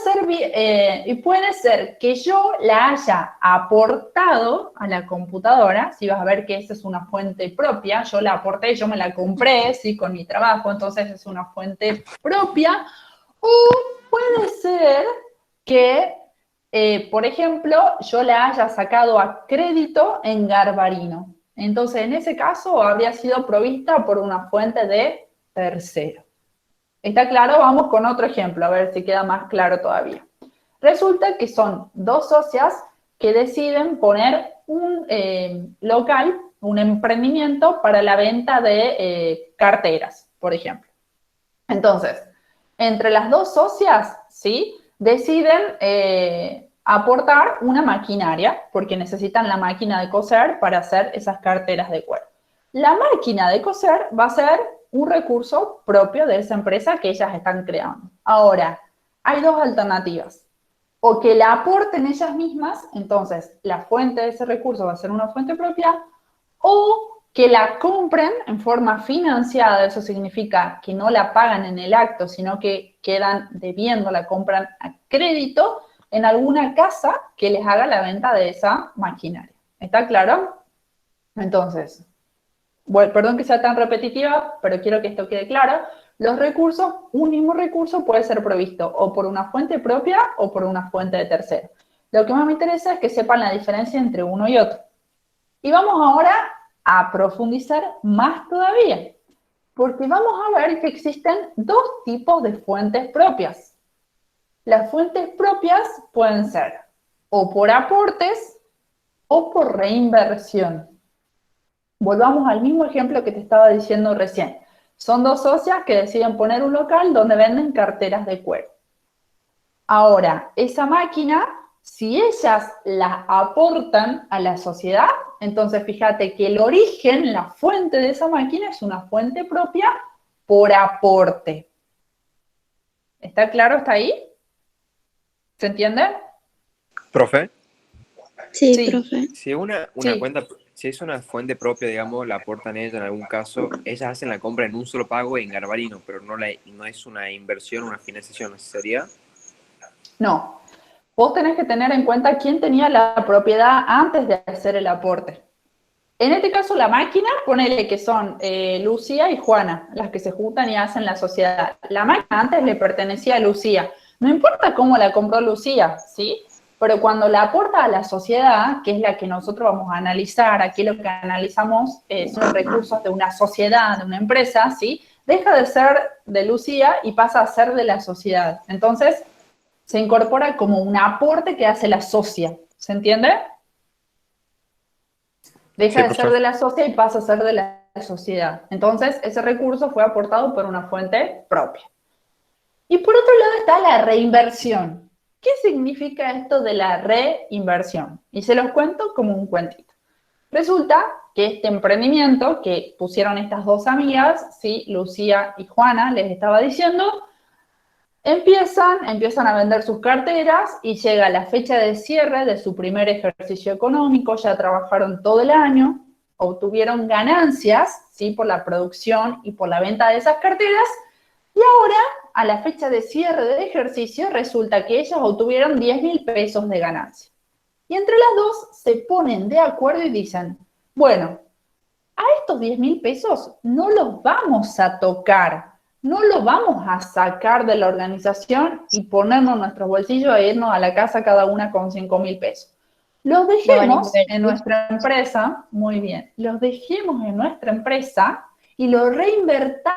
ser que yo la haya aportado a la computadora, si vas a ver que esa es una fuente propia, yo la aporté, yo me la compré, ¿sí? Con mi trabajo, entonces es una fuente propia, o puede ser que, por ejemplo, yo la haya sacado a crédito en Garbarino. Entonces, en ese caso, habría sido provista por una fuente de tercero. ¿Está claro? Vamos con otro ejemplo, a ver si queda más claro todavía. Resulta que son dos socias que deciden poner un local, un emprendimiento para la venta de carteras, por ejemplo. Entonces, entre las dos socias, ¿sí? Deciden aportar una maquinaria, porque necesitan la máquina de coser para hacer esas carteras de cuero. La máquina de coser va a ser un recurso propio de esa empresa que ellas están creando. Ahora, hay dos alternativas. O que la aporten ellas mismas, entonces la fuente de ese recurso va a ser una fuente propia, o que la compren en forma financiada, eso significa que no la pagan en el acto, sino que quedan debiendo, la compran a crédito en alguna casa que les haga la venta de esa maquinaria. ¿Está claro? Entonces, bueno, perdón que sea tan repetitiva, pero quiero que esto quede claro. Los recursos, un mismo recurso puede ser provisto o por una fuente propia o por una fuente de tercero. Lo que más me interesa es que sepan la diferencia entre uno y otro. Y vamos ahora a profundizar más todavía. Porque vamos a ver que existen dos tipos de fuentes propias. Las fuentes propias pueden ser o por aportes o por reinversión. Volvamos al mismo ejemplo que te estaba diciendo recién. Son dos socias que deciden poner un local donde venden carteras de cuero. Ahora, esa máquina, si ellas la aportan a la sociedad, entonces fíjate que el origen, la fuente de esa máquina es una fuente propia por aporte. ¿Está claro hasta ahí? ¿Se entiende? Profe, Sí, Sí. profe. Si una Sí. cuenta, si es una fuente propia, digamos, la aportan ellos en algún caso, ellas hacen la compra en un solo pago en Garbarino, pero no es una inversión, una financiación, ¿sería? No. Vos tenés que tener en cuenta quién tenía la propiedad antes de hacer el aporte. En este caso, la máquina, ponele que son Lucía y Juana, las que se juntan y hacen la sociedad. La máquina antes le pertenecía a Lucía. No importa cómo la compró Lucía, ¿sí? Pero cuando la aporta a la sociedad, que es la que nosotros vamos a analizar, aquí lo que analizamos son los recursos de una sociedad, de una empresa, ¿sí? Deja de ser de Lucía y pasa a ser de la sociedad. Entonces, se incorpora como un aporte que hace la socia. ¿Se entiende? Deja Sí, de ser profesor. de la socia y pasa a ser de la sociedad. Entonces, ese recurso fue aportado por una fuente propia. Y por otro lado está la reinversión. ¿Qué significa esto de la reinversión? Y se los cuento como un cuentito. Resulta que este emprendimiento que pusieron estas dos amigas, ¿sí? Lucía y Juana, les estaba diciendo, empiezan a vender sus carteras y llega la fecha de cierre de su primer ejercicio económico, ya trabajaron todo el año, obtuvieron ganancias, ¿sí? Por la producción y por la venta de esas carteras, y ahora, a la fecha de cierre del ejercicio, resulta que ellas obtuvieron 10.000 pesos de ganancia. Y entre las dos se ponen de acuerdo y dicen, bueno, a estos 10.000 pesos no los vamos a tocar, no los vamos a sacar de la organización y ponernos en nuestros bolsillos e irnos a la casa cada una con 5.000 pesos. Los dejemos en nuestra empresa, muy bien, los dejemos en nuestra empresa y lo reinvertamos.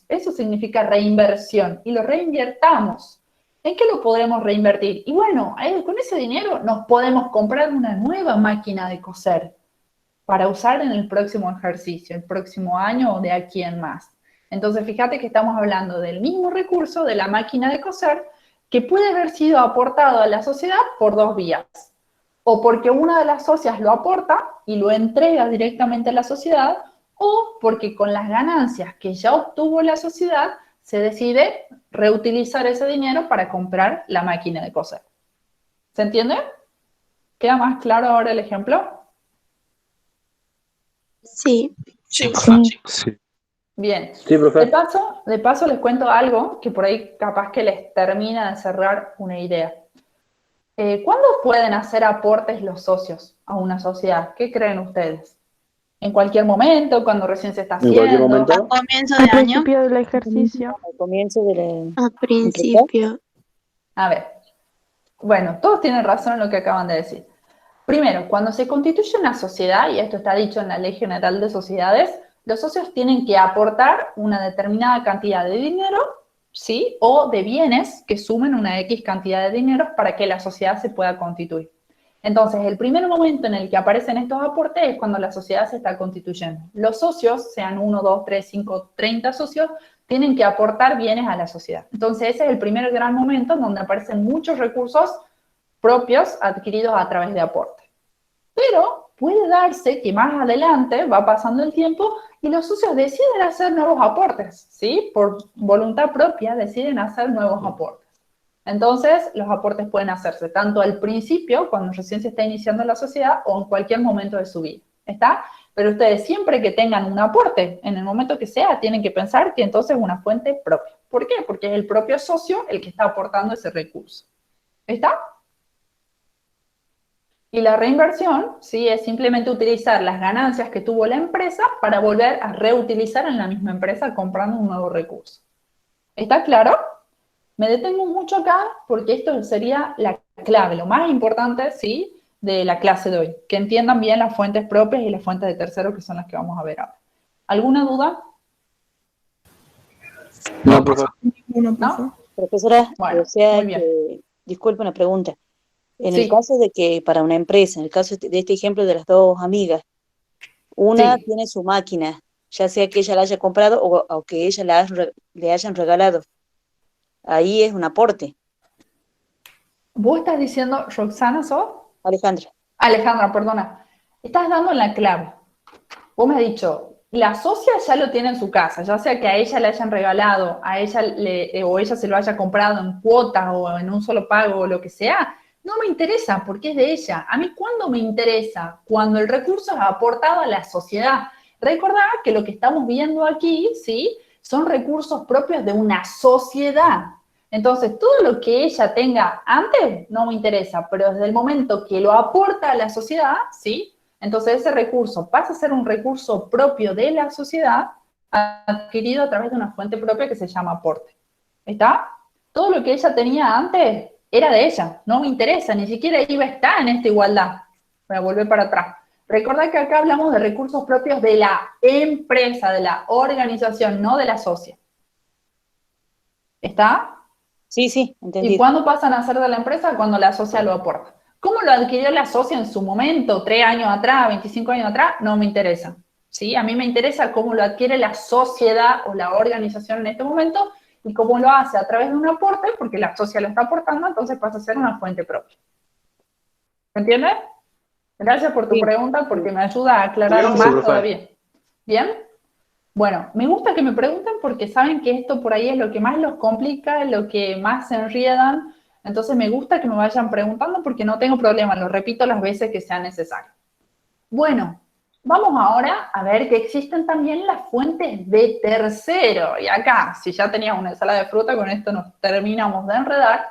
Eso significa reinversión, y lo reinvirtamos. ¿En qué lo podremos reinvertir? Y bueno, con ese dinero nos podemos comprar una nueva máquina de coser para usar en el próximo ejercicio, el próximo año o de aquí en más. Entonces, fíjate que estamos hablando del mismo recurso, de la máquina de coser, que puede haber sido aportado a la sociedad por dos vías. O porque una de las socias lo aporta y lo entrega directamente a la sociedad, o porque con las ganancias que ya obtuvo la sociedad, se decide reutilizar ese dinero para comprar la máquina de coser. ¿Se entiende? ¿Queda más claro ahora el ejemplo? Sí. Sí. Bien. Sí, profe. De paso les cuento algo que por ahí capaz que les termina de cerrar una idea. ¿Cuándo pueden hacer aportes los socios a una sociedad? ¿Qué creen ustedes? ¿En cualquier momento? ¿Cuando recién se está En cualquier haciendo? momento. A comienzo de Al año. principio del ejercicio. Al comienzo de la... A principio. A ver. Bueno, todos tienen razón en lo que acaban de decir. Primero, cuando se constituye una sociedad, y esto está dicho en la Ley General de Sociedades, los socios tienen que aportar una determinada cantidad de dinero, ¿sí? O de bienes que sumen una X cantidad de dinero para que la sociedad se pueda constituir. Entonces, el primer momento en el que aparecen estos aportes es cuando la sociedad se está constituyendo. Los socios, sean 1, 2, 3, 5, 30 socios, tienen que aportar bienes a la sociedad. Entonces, ese es el primer gran momento en donde aparecen muchos recursos propios adquiridos a través de aporte. Pero puede darse que más adelante va pasando el tiempo y los socios deciden hacer nuevos aportes, ¿sí? Por voluntad propia deciden hacer nuevos aportes. Entonces, los aportes pueden hacerse tanto al principio, cuando recién se está iniciando la sociedad, o en cualquier momento de su vida, ¿está? Pero ustedes siempre que tengan un aporte, en el momento que sea, tienen que pensar que entonces es una fuente propia. ¿Por qué? Porque es el propio socio el que está aportando ese recurso. ¿Está? Y la reinversión, ¿sí? Es simplemente utilizar las ganancias que tuvo la empresa para volver a reutilizar en la misma empresa comprando un nuevo recurso. ¿Está claro? Me detengo mucho acá porque esto sería la clave, lo más importante, ¿sí? De la clase de hoy. Que entiendan bien las fuentes propias y las fuentes de terceros, que son las que vamos a ver ahora. ¿Alguna duda? No, profesor. ¿No? Profesora, Bueno, desea muy bien. disculpe una pregunta. En Sí. el caso de que para una empresa, en el caso de este ejemplo de las dos amigas, una Sí. tiene su máquina, ya sea que ella la haya comprado o que ella le hayan regalado, ahí es un aporte. Vos estás diciendo, Roxana, ¿sos? Alejandra, Alejandra, perdona. Estás dando en la clave. Vos me has dicho, la socia ya lo tiene en su casa, ya sea que a ella le hayan regalado, a ella o ella se lo haya comprado en cuotas o en un solo pago o lo que sea, no me interesa porque es de ella. A mí, ¿cuándo me interesa? Cuando el recurso es aportado a la sociedad. Recordá que lo que estamos viendo aquí, ¿sí? Son recursos propios de una sociedad. Entonces, todo lo que ella tenga antes no me interesa, pero desde el momento que lo aporta a la sociedad, ¿sí? Entonces ese recurso pasa a ser un recurso propio de la sociedad adquirido a través de una fuente propia que se llama aporte. ¿Está? Todo lo que ella tenía antes era de ella, no me interesa, ni siquiera iba a estar en esta igualdad. Voy a volver para atrás. Recordad que acá hablamos de recursos propios de la empresa, de la organización, no de la socia. ¿Está? sí, ¿Y entendido. cuándo pasan a ser de la empresa? Cuando la socia lo aporta. ¿Cómo lo adquirió la socia en su momento? 3 años atrás, 25 años atrás, no me interesa. ¿Sí? A mí me interesa cómo lo adquiere la sociedad o la organización en este momento y cómo lo hace a través de un aporte, porque la socia lo está aportando, entonces pasa a ser una fuente propia. ¿Me entiendes? Gracias por tu Sí. pregunta, porque me ayuda a aclarar Sí, más profe. todavía. ¿Bien? Bueno, me gusta que me pregunten porque saben que esto por ahí es lo que más los complica, lo que más se enriedan. Entonces me gusta que me vayan preguntando porque no tengo problema, lo repito las veces que sea necesario. Bueno, vamos ahora a ver que existen también las fuentes de tercero. Y acá, si ya tenías una ensalada de fruta, con esto nos terminamos de enredar.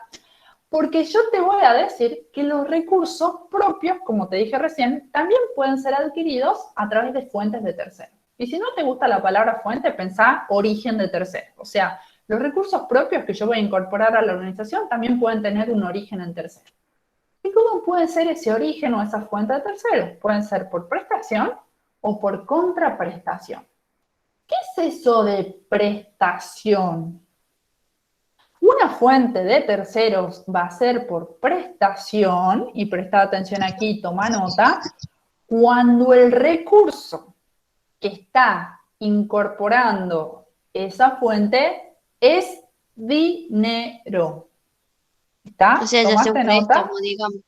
Porque yo te voy a decir que los recursos propios, como te dije recién, también pueden ser adquiridos a través de fuentes de tercero. Y si no te gusta la palabra fuente, pensá origen de tercero. O sea, los recursos propios que yo voy a incorporar a la organización también pueden tener un origen en tercero. ¿Y cómo puede ser ese origen o esa fuente de tercero? Pueden ser por prestación o por contraprestación. ¿Qué es eso de prestación? Una fuente de terceros va a ser por prestación, y presta atención aquí, toma nota, cuando el recurso que está incorporando esa fuente es dinero. ¿Está? O sea, ya sea un ¿Tomaste nota? préstamo, digamos.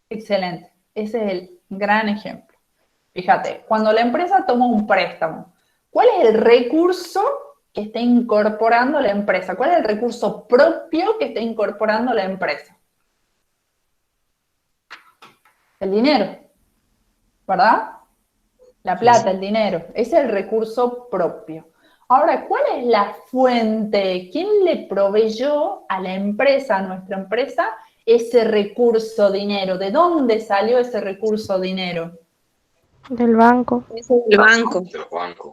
Excelente. Ese es el gran ejemplo. Fíjate, cuando la empresa toma un préstamo, ¿cuál es el recurso que está incorporando la empresa? ¿Cuál es el recurso propio que está incorporando la empresa? El dinero, ¿verdad? La plata, el dinero. Ese es el recurso propio. Ahora, ¿cuál es la fuente? ¿Quién le proveyó a la empresa, a nuestra empresa, ese recurso dinero? ¿De dónde salió ese recurso dinero? Del banco. El banco.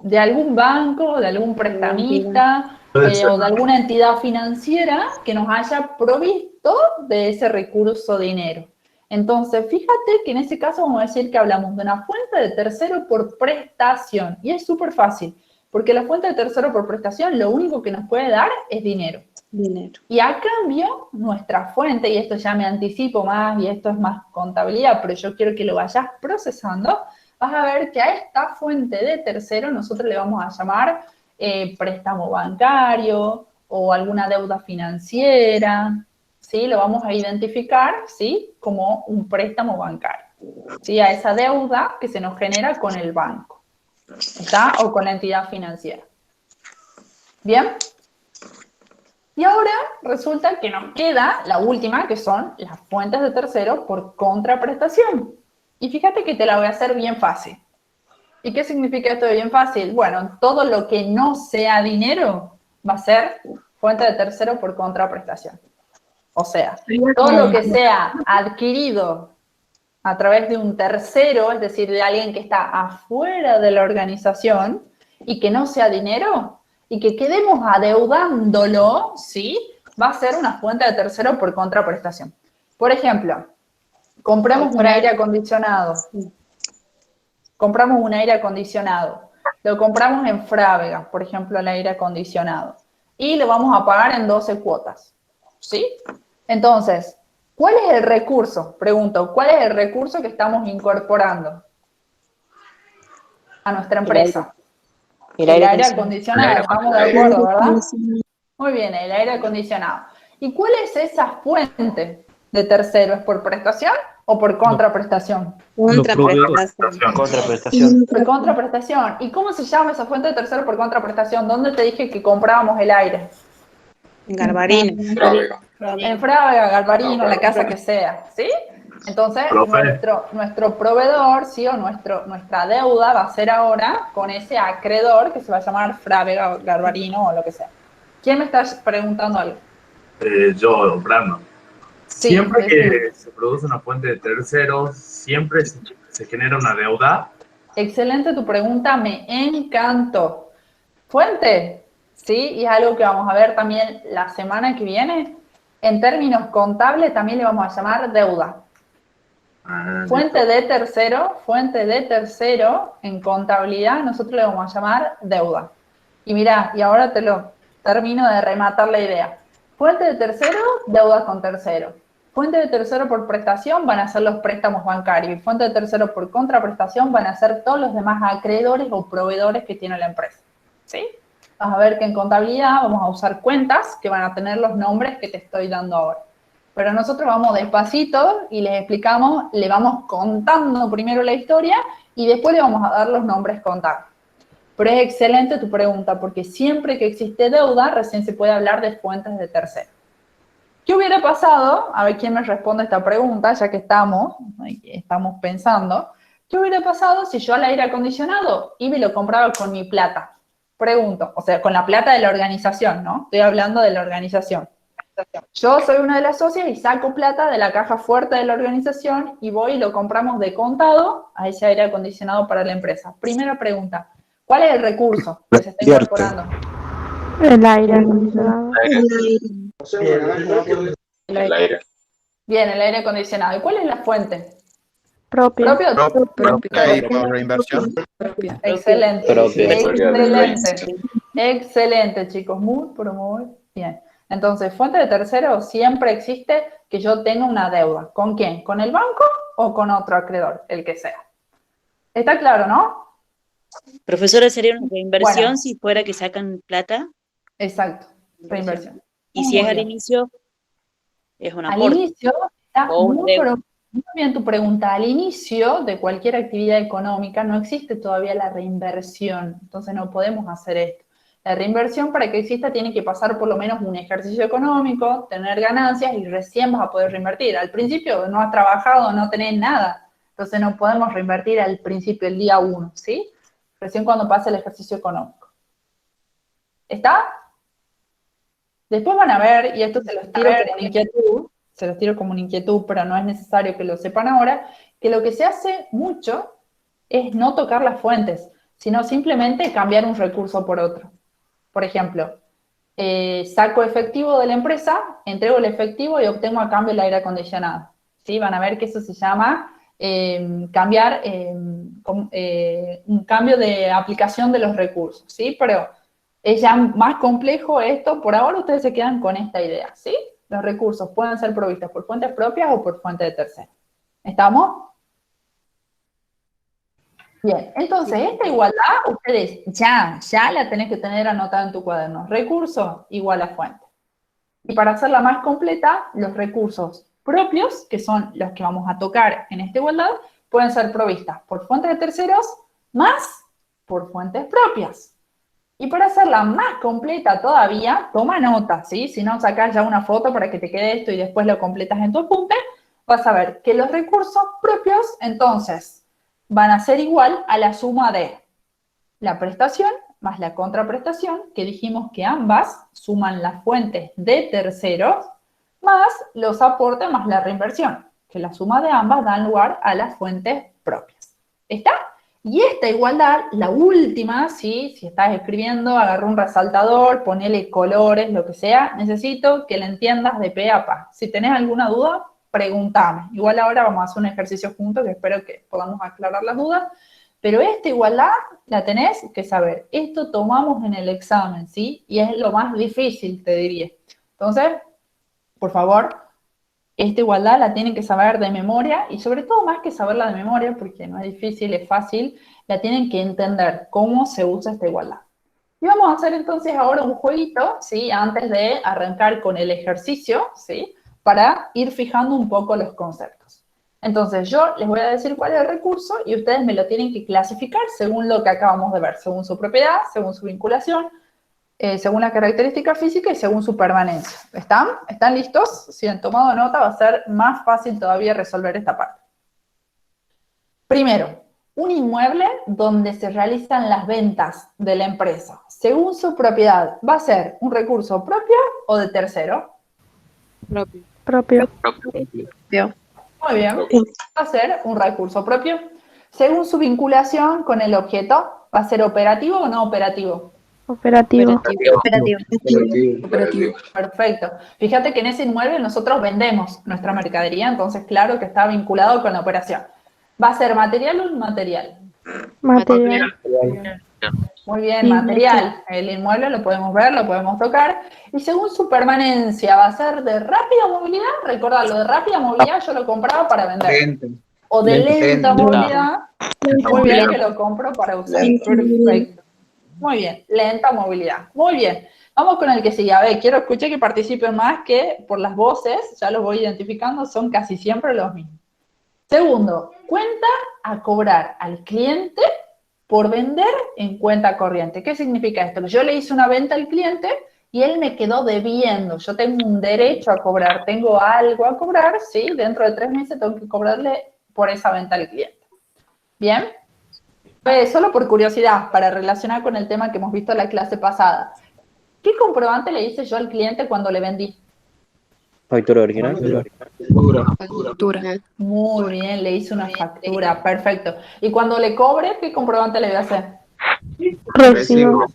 ¿De algún banco, de algún prestamista o de alguna entidad financiera que nos haya provisto de ese recurso dinero? Entonces, fíjate que en ese caso vamos a decir que hablamos de una fuente de tercero por prestación. Y es súper fácil, porque la fuente de tercero por prestación lo único que nos puede dar es dinero. Y a cambio, nuestra fuente, y esto ya me anticipo más, y esto es más contabilidad, pero yo quiero que lo vayas procesando, vas a ver que a esta fuente de tercero nosotros le vamos a llamar préstamo bancario o alguna deuda financiera, ¿sí? Lo vamos a identificar, ¿sí? Como un préstamo bancario, ¿sí? A esa deuda que se nos genera con el banco, ¿está? O con la entidad financiera. ¿Bien? Y ahora resulta que nos queda la última, que son las fuentes de tercero por contraprestación. Y fíjate que te la voy a hacer bien fácil. ¿Y qué significa esto de bien fácil? Bueno, todo lo que no sea dinero va a ser fuente de tercero por contraprestación. O sea, todo lo que sea adquirido a través de un tercero, es decir, de alguien que está afuera de la organización y que no sea dinero, y que quedemos adeudándolo, ¿sí? Va a ser una fuente de tercero por contraprestación. Por ejemplo, compramos un aire acondicionado. Compramos un aire acondicionado. Lo compramos en Frávega, por ejemplo, el aire acondicionado. y lo vamos a pagar en 12 cuotas, ¿sí? Entonces, ¿cuál es el recurso? Pregunto, ¿cuál es el recurso que estamos incorporando a nuestra empresa? El aire acondicionado, estamos de acuerdo, ¿verdad? Muy bien, el aire acondicionado. ¿Y cuál es esa fuente de tercero? ¿Es por prestación o por contraprestación? Contraprestación. Por contraprestación. ¿Y cómo se llama esa fuente de tercero por contraprestación? ¿Dónde te dije que comprábamos el aire? En Garbarino. En Frávega, Galvarino, la casa que sea, ¿sí? Entonces, nuestro proveedor, ¿sí? O nuestra deuda va a ser ahora con ese acreedor que se va a llamar Frávega, Galvarino o lo que sea. ¿Quién me está preguntando algo? Yo, Brandon. Sí, Siempre que se produce una fuente de terceros, siempre se genera una deuda. Excelente tu pregunta, me encantó. Fuente, ¿sí? Y es algo que vamos a ver también la semana que viene. En términos contables también le vamos a llamar deuda. Fuente de tercero, en contabilidad nosotros le vamos a llamar deuda. Y mirá, y ahora te lo termino de rematar la idea. Fuente de tercero, deuda con tercero. Fuente de tercero por prestación van a ser los préstamos bancarios. Y fuente de tercero por contraprestación van a ser todos los demás acreedores o proveedores que tiene la empresa. ¿Sí? Vas a ver que en contabilidad vamos a usar cuentas que van a tener los nombres que te estoy dando ahora. Pero nosotros vamos despacito y les explicamos, le vamos contando primero la historia y después le vamos a dar los nombres contados. Pero es excelente tu pregunta, porque siempre que existe deuda, recién se puede hablar de fuentes de tercero. ¿Qué hubiera pasado? A ver quién me responde esta pregunta, ya que estamos pensando. ¿Qué hubiera pasado si yo al aire acondicionado iba y lo compraba con mi plata? Pregunto, o sea, con la plata de la organización, ¿no? Estoy hablando de la organización. Yo soy una de las socias y saco plata de la caja fuerte de la organización y voy y lo compramos de contado a ese aire acondicionado para la empresa. Primera pregunta, ¿cuál es el recurso que se está incorporando? El aire acondicionado. El aire. Bien, el aire acondicionado. ¿Y cuál es la fuente? Propio. Reinversión. Excelente. Propio. Excelente, chicos. Muy bien. Entonces, fuente de tercero siempre existe que yo tenga una deuda. ¿Con quién? ¿Con el banco o con otro acreedor? El que sea. ¿Está claro, no? Profesora, ¿sería una reinversión Bueno. si fuera que sacan plata? Exacto, reinversión. Y si es al inicio, es un Al aporte. inicio, está O un muy deuda. bien tu pregunta. Al inicio de cualquier actividad económica no existe todavía la reinversión, entonces no podemos hacer esto. La reinversión, para que exista, tiene que pasar por lo menos un ejercicio económico, tener ganancias y recién vas a poder reinvertir. Al principio no has trabajado, no tenés nada, entonces no podemos reinvertir al principio, el día 1, ¿sí? Recién cuando pase el ejercicio económico. ¿Está? Después van a ver, y esto se los tiro como una inquietud, pero no es necesario que lo sepan ahora, que lo que se hace mucho es no tocar las fuentes, sino simplemente cambiar un recurso por otro. Por ejemplo, saco efectivo de la empresa, entrego el efectivo y obtengo a cambio el aire acondicionado. ¿Sí? Van a ver que eso se llama un cambio de aplicación de los recursos, ¿sí? Pero es ya más complejo esto. Por ahora ustedes se quedan con esta idea, ¿sí? Los recursos pueden ser provistos por fuentes propias o por fuentes de terceros. ¿Estamos? Bien, entonces esta igualdad ustedes ya la tenés que tener anotada en tu cuaderno. Recurso igual a fuente. Y para hacerla más completa, los recursos propios, que son los que vamos a tocar en esta igualdad, pueden ser provistas por fuentes de terceros más por fuentes propias. Y para hacerla más completa todavía, toma nota, ¿sí? Si no, sacás ya una foto para que te quede esto y después lo completas en tu apunte, vas a ver que los recursos propios, entonces, van a ser igual a la suma de la prestación más la contraprestación, que dijimos que ambas suman las fuentes de terceros, más los aportes más la reinversión, que la suma de ambas dan lugar a las fuentes propias. ¿Está? Y esta igualdad, la última, ¿sí? Si estás escribiendo, agarra un resaltador, ponele colores, lo que sea, necesito que la entiendas de pe a pa. Si tenés alguna duda, pregúntame. Igual ahora vamos a hacer un ejercicio juntos que espero que podamos aclarar las dudas, Pero esta igualdad la tenés que saber. Esto tomamos en el examen, ¿sí? Y es lo más difícil, te diría. Entonces, por favor, esta igualdad la tienen que saber de memoria, y sobre todo más que saberla de memoria, porque no es difícil, es fácil, la tienen que entender cómo se usa esta igualdad. Y vamos a hacer entonces ahora un jueguito, ¿sí? Antes de arrancar con el ejercicio, ¿sí? Para ir fijando un poco los conceptos. Entonces yo les voy a decir cuál es el recurso y ustedes me lo tienen que clasificar según lo que acabamos de ver, según su propiedad, según su vinculación, según la característica física y según su permanencia. ¿Están? ¿Están listos? Si han tomado nota va a ser más fácil todavía resolver esta parte. Primero, un inmueble donde se realizan las ventas de la empresa. Según su propiedad, ¿va a ser un recurso propio o de tercero? Propio. Muy bien, va a ser un recurso propio. Según su vinculación con el objeto, ¿va a ser operativo o no operativo? Operativo. Perfecto. Fíjate que en ese inmueble nosotros vendemos nuestra mercadería, entonces claro que está vinculado con la operación. ¿Va a ser material o inmaterial? Material. Muy bien, material. El inmueble lo podemos ver, lo podemos tocar. Y según su permanencia, ¿va a ser de rápida movilidad? Recordad, lo de rápida movilidad yo lo compraba para vender. O de lenta movilidad, muy bien que lo compro para usar. Perfecto. Muy bien, lenta movilidad. Muy bien. Vamos con el que sigue. A ver, quiero escuchar que participen más, que por las voces, ya los voy identificando, son casi siempre los mismos. Segundo, cuenta a cobrar al cliente por vender en cuenta corriente. ¿Qué significa esto? Yo le hice una venta al cliente y él me quedó debiendo. Yo tengo un derecho a cobrar, tengo algo a cobrar, ¿sí? Dentro de 3 meses tengo que cobrarle por esa venta al cliente. ¿Bien? Solo por curiosidad, para relacionar con el tema que hemos visto en la clase pasada. ¿Qué comprobante le hice yo al cliente cuando le vendí? Factura original. Factura. Muy bien, le hice una factura, perfecto. Y cuando le cobre, ¿qué comprobante le voy a hacer? Recibo.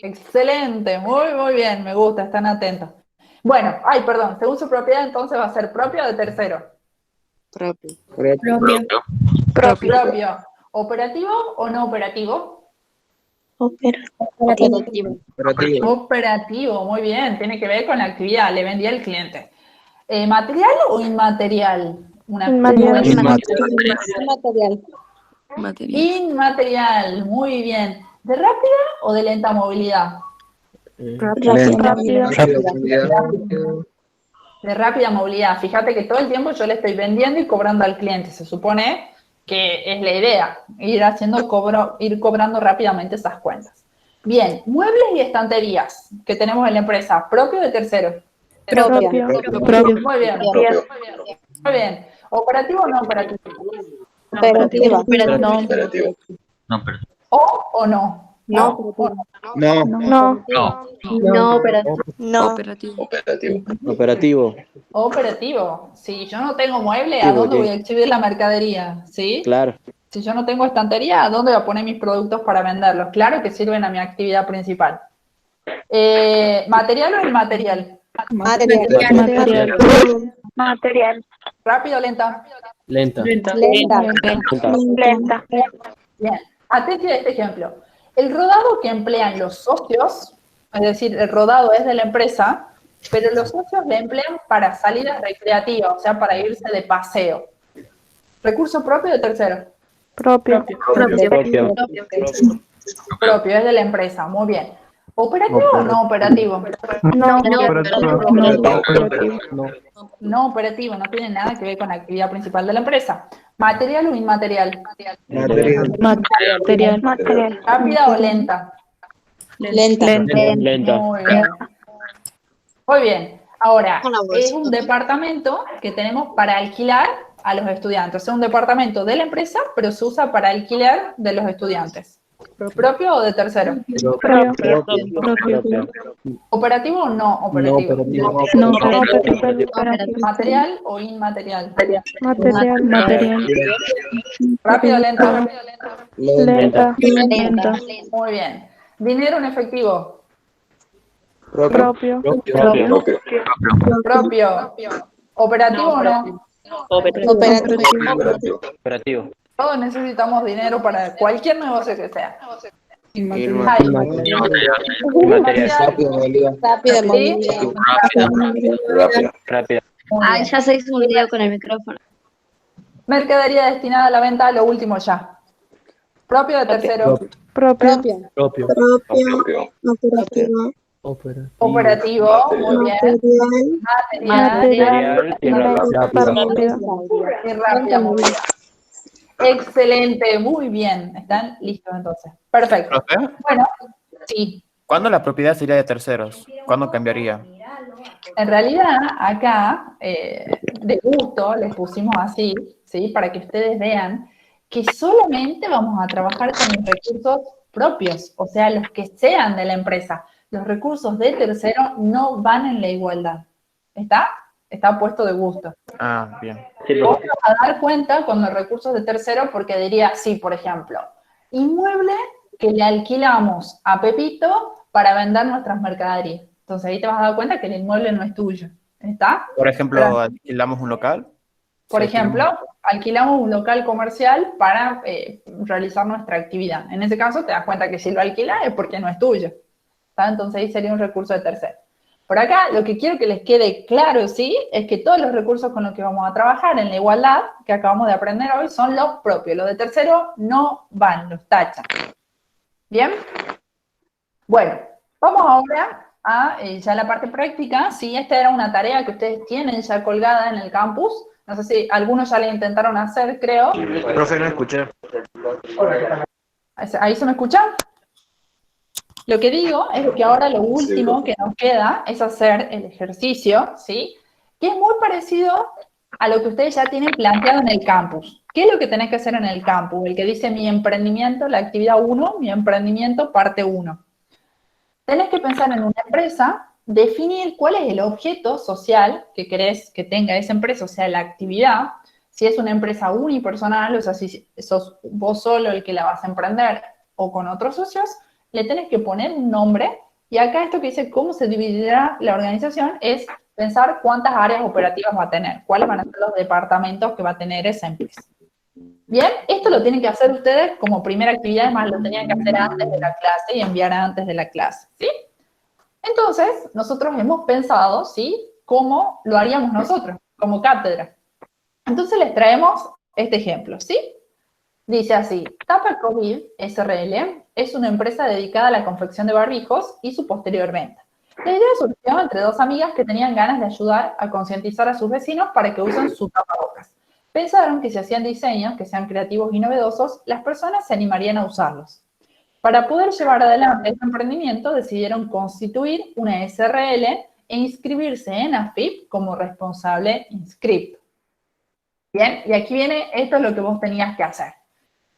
Excelente, muy bien, me gusta, están atentos. Bueno, perdón, según su propiedad entonces va a ser propio o de tercero. Propio. ¿Operativo o no operativo? Operativo, muy bien, tiene que ver con la actividad, le vendí al cliente. ¿Material o inmaterial? Inmaterial, muy bien. ¿De rápida o de lenta movilidad? De rápida movilidad. Fíjate que todo el tiempo yo le estoy vendiendo y cobrando al cliente. Se supone que es la idea, ir cobrando rápidamente esas cuentas. Bien, muebles y estanterías que tenemos en la empresa, ¿propio o de tercero? Propio. Muy bien. Muy bien. ¿Operativo o no operativo? ¿O no? Operativo. Si yo no tengo mueble, ¿a dónde voy a exhibir la mercadería? ¿Sí? Claro. Si yo no tengo estantería, ¿a dónde voy a poner mis productos para venderlos? Claro que sirven a mi actividad principal. ¿Material o inmaterial? Material. ¿Rápido o lenta? Lenta. Bien. Atención a este ejemplo. El rodado que emplean los socios, es decir, el rodado es de la empresa, pero los socios le emplean para salidas recreativas, o sea, para irse de paseo. ¿Recurso propio o de tercero? Propio. Propio, es de la empresa, muy bien. ¿Operativo o no operativo? No operativo, no tiene nada que ver con la actividad principal de la empresa. ¿Material o inmaterial? Material. ¿Rápida o lenta? Lenta. Muy bien. Ahora, es un departamento que tenemos para alquilar a los estudiantes. Es un departamento de la empresa, pero se usa para alquiler de los estudiantes. ¿Propio o de tercero? Propio. ¿Operativo o no operativo? No. ¿Material o inmaterial? Material. ¿Rápido o lento? Lenta. Muy bien. ¿Dinero en efectivo? Propio. ¿Operativo o no? Operativo. Todos necesitamos dinero para cualquier negocio que sea. Rápido. Ah, ya se hizo un video con el micrófono. Mercadería destinada a la venta, lo último ya. Propio de tercero. Propio. Propio. Operativo, muy bien. Material. Y rápido, muy bien. Excelente, muy bien. ¿Están listos entonces? Perfecto. ¿Profe? Bueno, sí. ¿Cuándo la propiedad sería de terceros? ¿Cuándo cambiaría? En realidad, acá, de gusto, les pusimos así, ¿sí? Para que ustedes vean que solamente vamos a trabajar con los recursos propios, o sea, los que sean de la empresa. Los recursos de tercero no van en la igualdad. ¿Está? Está puesto de gusto. Ah, bien. Vos te vas a dar cuenta con los recursos de tercero porque diría, sí, por ejemplo, inmueble que le alquilamos a Pepito para vender nuestras mercaderías. Entonces ahí te vas a dar cuenta que el inmueble no es tuyo. ¿Está? Por ejemplo, alquilamos un local. Por Sí, ejemplo, alquilamos un local comercial para realizar nuestra actividad. En ese caso te das cuenta que si lo alquilas es porque no es tuyo. ¿Está? Entonces ahí sería un recurso de tercero. Por acá, lo que quiero que les quede claro, ¿sí? Es que todos los recursos con los que vamos a trabajar en la igualdad, que acabamos de aprender hoy, son los propios. Los de tercero no van, los tachan. ¿Bien? Bueno, vamos ahora a ya la parte práctica. Sí, esta era una tarea que ustedes tienen ya colgada en el campus. No sé si algunos ya la intentaron hacer, creo. Profe, no escuché. ¿Ahí se me escucha? Lo que digo es que ahora lo último que nos queda es hacer el ejercicio, ¿sí? Que es muy parecido a lo que ustedes ya tienen planteado en el campus. ¿Qué es lo que tenés que hacer en el campus? El que dice mi emprendimiento, la actividad 1, mi emprendimiento, parte 1. Tenés que pensar en una empresa, definir cuál es el objeto social que querés que tenga esa empresa, o sea, la actividad. Si es una empresa unipersonal, o sea, si sos vos solo el que la vas a emprender o con otros socios, le tenés que poner un nombre, y acá esto que dice cómo se dividirá la organización es pensar cuántas áreas operativas va a tener, cuáles van a ser los departamentos que va a tener esa empresa. Bien, esto lo tienen que hacer ustedes como primera actividad, además lo tenían que hacer antes de la clase y enviar antes de la clase, ¿sí? Entonces, nosotros hemos pensado, ¿sí?, cómo lo haríamos nosotros, como cátedra. Entonces les traemos este ejemplo, ¿sí? Dice así, Tapa COVID SRL es una empresa dedicada a la confección de barbijos y su posterior venta. La idea surgió entre dos amigas que tenían ganas de ayudar a concientizar a sus vecinos para que usen su tapabocas. Pensaron que si hacían diseños que sean creativos y novedosos, las personas se animarían a usarlos. Para poder llevar adelante este emprendimiento, decidieron constituir una SRL e inscribirse en AFIP como responsable inscripto. Bien, y aquí viene, esto es lo que vos tenías que hacer.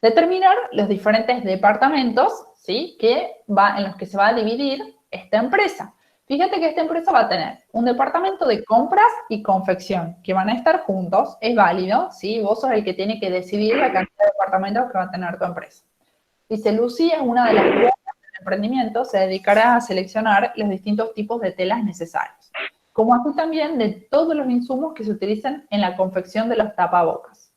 Determinar los diferentes departamentos, ¿sí?, en los que se va a dividir esta empresa. Fíjate que esta empresa va a tener un departamento de compras y confección, que van a estar juntos, es válido, ¿sí? Vos sos el que tiene que decidir la cantidad de departamentos que va a tener tu empresa. Dice, Lucía es una de las dueñas del emprendimiento, se dedicará a seleccionar los distintos tipos de telas necesarios, como así también de todos los insumos que se utilizan en la confección de los tapabocas.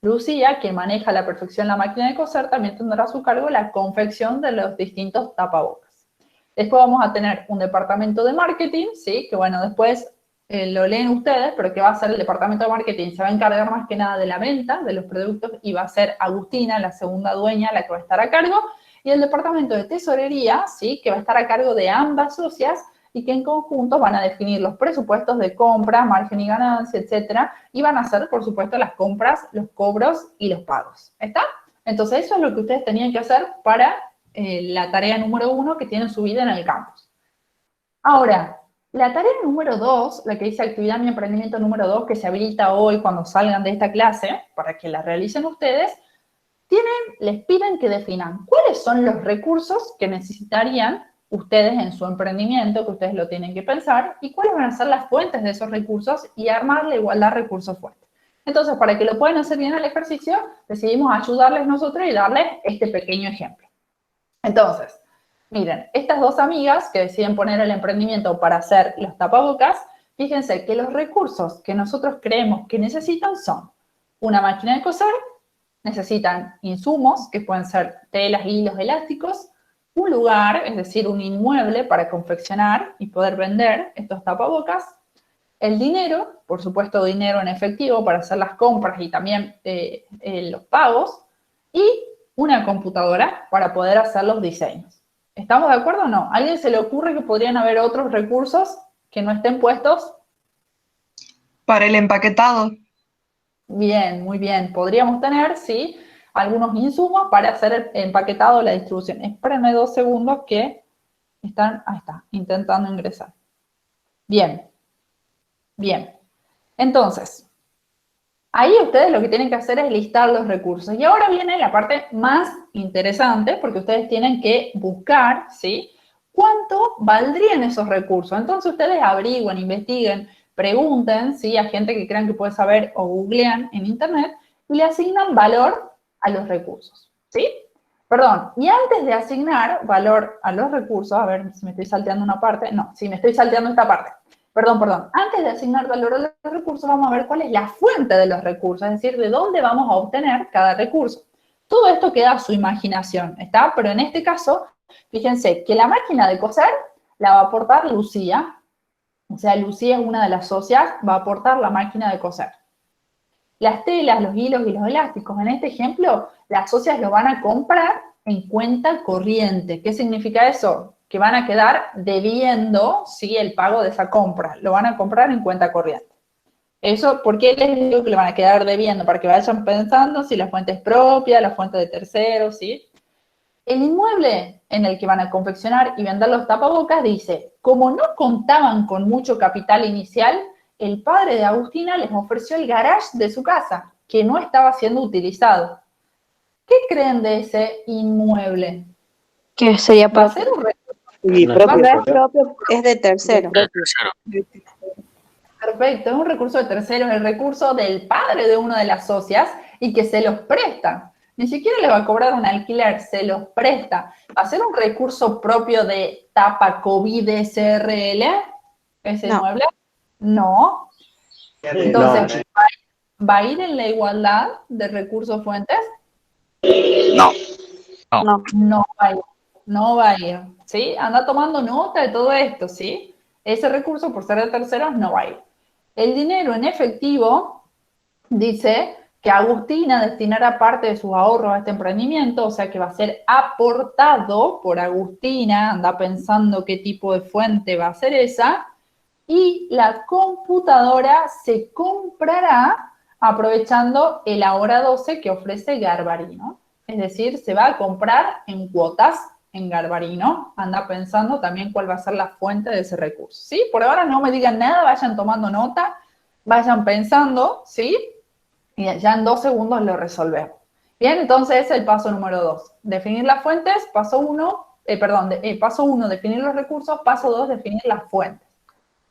Lucía, quien maneja a la perfección la máquina de coser, también tendrá a su cargo la confección de los distintos tapabocas. Después vamos a tener un departamento de marketing, ¿sí?, que bueno, después lo leen ustedes, pero que va a ser el departamento de marketing, se va a encargar más que nada de la venta de los productos y va a ser Agustina, la segunda dueña, la que va a estar a cargo, y el departamento de tesorería, ¿sí?, que va a estar a cargo de ambas socias y que en conjunto van a definir los presupuestos de compra, margen y ganancia, etcétera, y van a hacer, por supuesto, las compras, los cobros y los pagos. ¿Está? Entonces, eso es lo que ustedes tenían que hacer para la tarea número 1 que tienen subida en el campus. Ahora, la tarea número 2, la que dice actividad mi emprendimiento número 2, que se habilita hoy cuando salgan de esta clase, para que la realicen ustedes, les piden que definan cuáles son los recursos que necesitarían ustedes en su emprendimiento, que ustedes lo tienen que pensar, y cuáles van a ser las fuentes de esos recursos y armar la igualdad recursos-fuentes. Entonces, para que lo puedan hacer bien el ejercicio, decidimos ayudarles nosotros y darles este pequeño ejemplo. Entonces, miren, estas dos amigas que deciden poner el emprendimiento para hacer los tapabocas, fíjense que los recursos que nosotros creemos que necesitan son una máquina de coser, necesitan insumos, que pueden ser telas, hilos, elásticos, un lugar, es decir, un inmueble para confeccionar y poder vender estos tapabocas, el dinero, por supuesto dinero en efectivo para hacer las compras y también los pagos, y una computadora para poder hacer los diseños. ¿Estamos de acuerdo o no? ¿A alguien se le ocurre que podrían haber otros recursos que no estén puestos? Para el empaquetado. Bien, muy bien. Podríamos tener, sí, algunos insumos para hacer el empaquetado de la distribución. Espérenme 2 segundos que están, ahí está, intentando ingresar. Bien, bien. Entonces, ahí ustedes lo que tienen que hacer es listar los recursos. Y ahora viene la parte más interesante, porque ustedes tienen que buscar, ¿sí?, cuánto valdrían esos recursos. Entonces ustedes averigüen, investiguen, pregunten, ¿sí?, a gente que crean que puede saber o googlean en internet y le asignan valor a los recursos, ¿sí? Perdón, y antes de asignar valor a los recursos, a ver si me estoy salteando una parte, no, sí, me estoy salteando esta parte. Perdón, antes de asignar valor a los recursos, vamos a ver cuál es la fuente de los recursos, es decir, de dónde vamos a obtener cada recurso. Todo esto queda a su imaginación, ¿está? Pero en este caso, fíjense que la máquina de coser la va a aportar Lucía, o sea, Lucía es una de las socias, va a aportar la máquina de coser. Las telas, los hilos y los elásticos, en este ejemplo, las socias lo van a comprar en cuenta corriente. ¿Qué significa eso? Que van a quedar debiendo, ¿sí?, el pago de esa compra. Lo van a comprar en cuenta corriente. Eso, ¿por qué les digo que le van a quedar debiendo? Para que vayan pensando si la fuente es propia, la fuente de terceros, ¿sí? El inmueble en el que van a confeccionar y vender los tapabocas dice, como no contaban con mucho capital inicial, el padre de Agustina les ofreció el garage de su casa, que no estaba siendo utilizado. ¿Qué creen de ese inmueble? Que sería ¿Va a ser un Y No, propio, propio. propio es de tercero. Perfecto, es un recurso de terceros, el recurso del padre de una de las socias y que se los presta. Ni siquiera le va a cobrar un alquiler, se los presta. ¿Va a ser un recurso propio de Tapa COVID SRL ese No. inmueble? No. Entonces, ¿va a ir en la igualdad de recursos fuentes? No. No va a ir. No va a ir. ¿Sí? Anda tomando nota de todo esto, ¿sí? Ese recurso, por ser de terceros, no va a ir. El dinero en efectivo dice que Agustina destinará parte de sus ahorros a este emprendimiento, o sea que va a ser aportado por Agustina, anda pensando qué tipo de fuente va a ser esa, y la computadora se comprará aprovechando el ahora 12 que ofrece Garbarino. Es decir, se va a comprar en cuotas en Garbarino. Anda pensando también cuál va a ser la fuente de ese recurso, ¿sí? Por ahora no me digan nada, vayan tomando nota, vayan pensando, ¿sí? Y ya en 2 segundos lo resolvemos. Bien, entonces es el paso número 2. Definir las fuentes, paso 1, paso 1, definir los recursos, paso 2, definir las fuentes.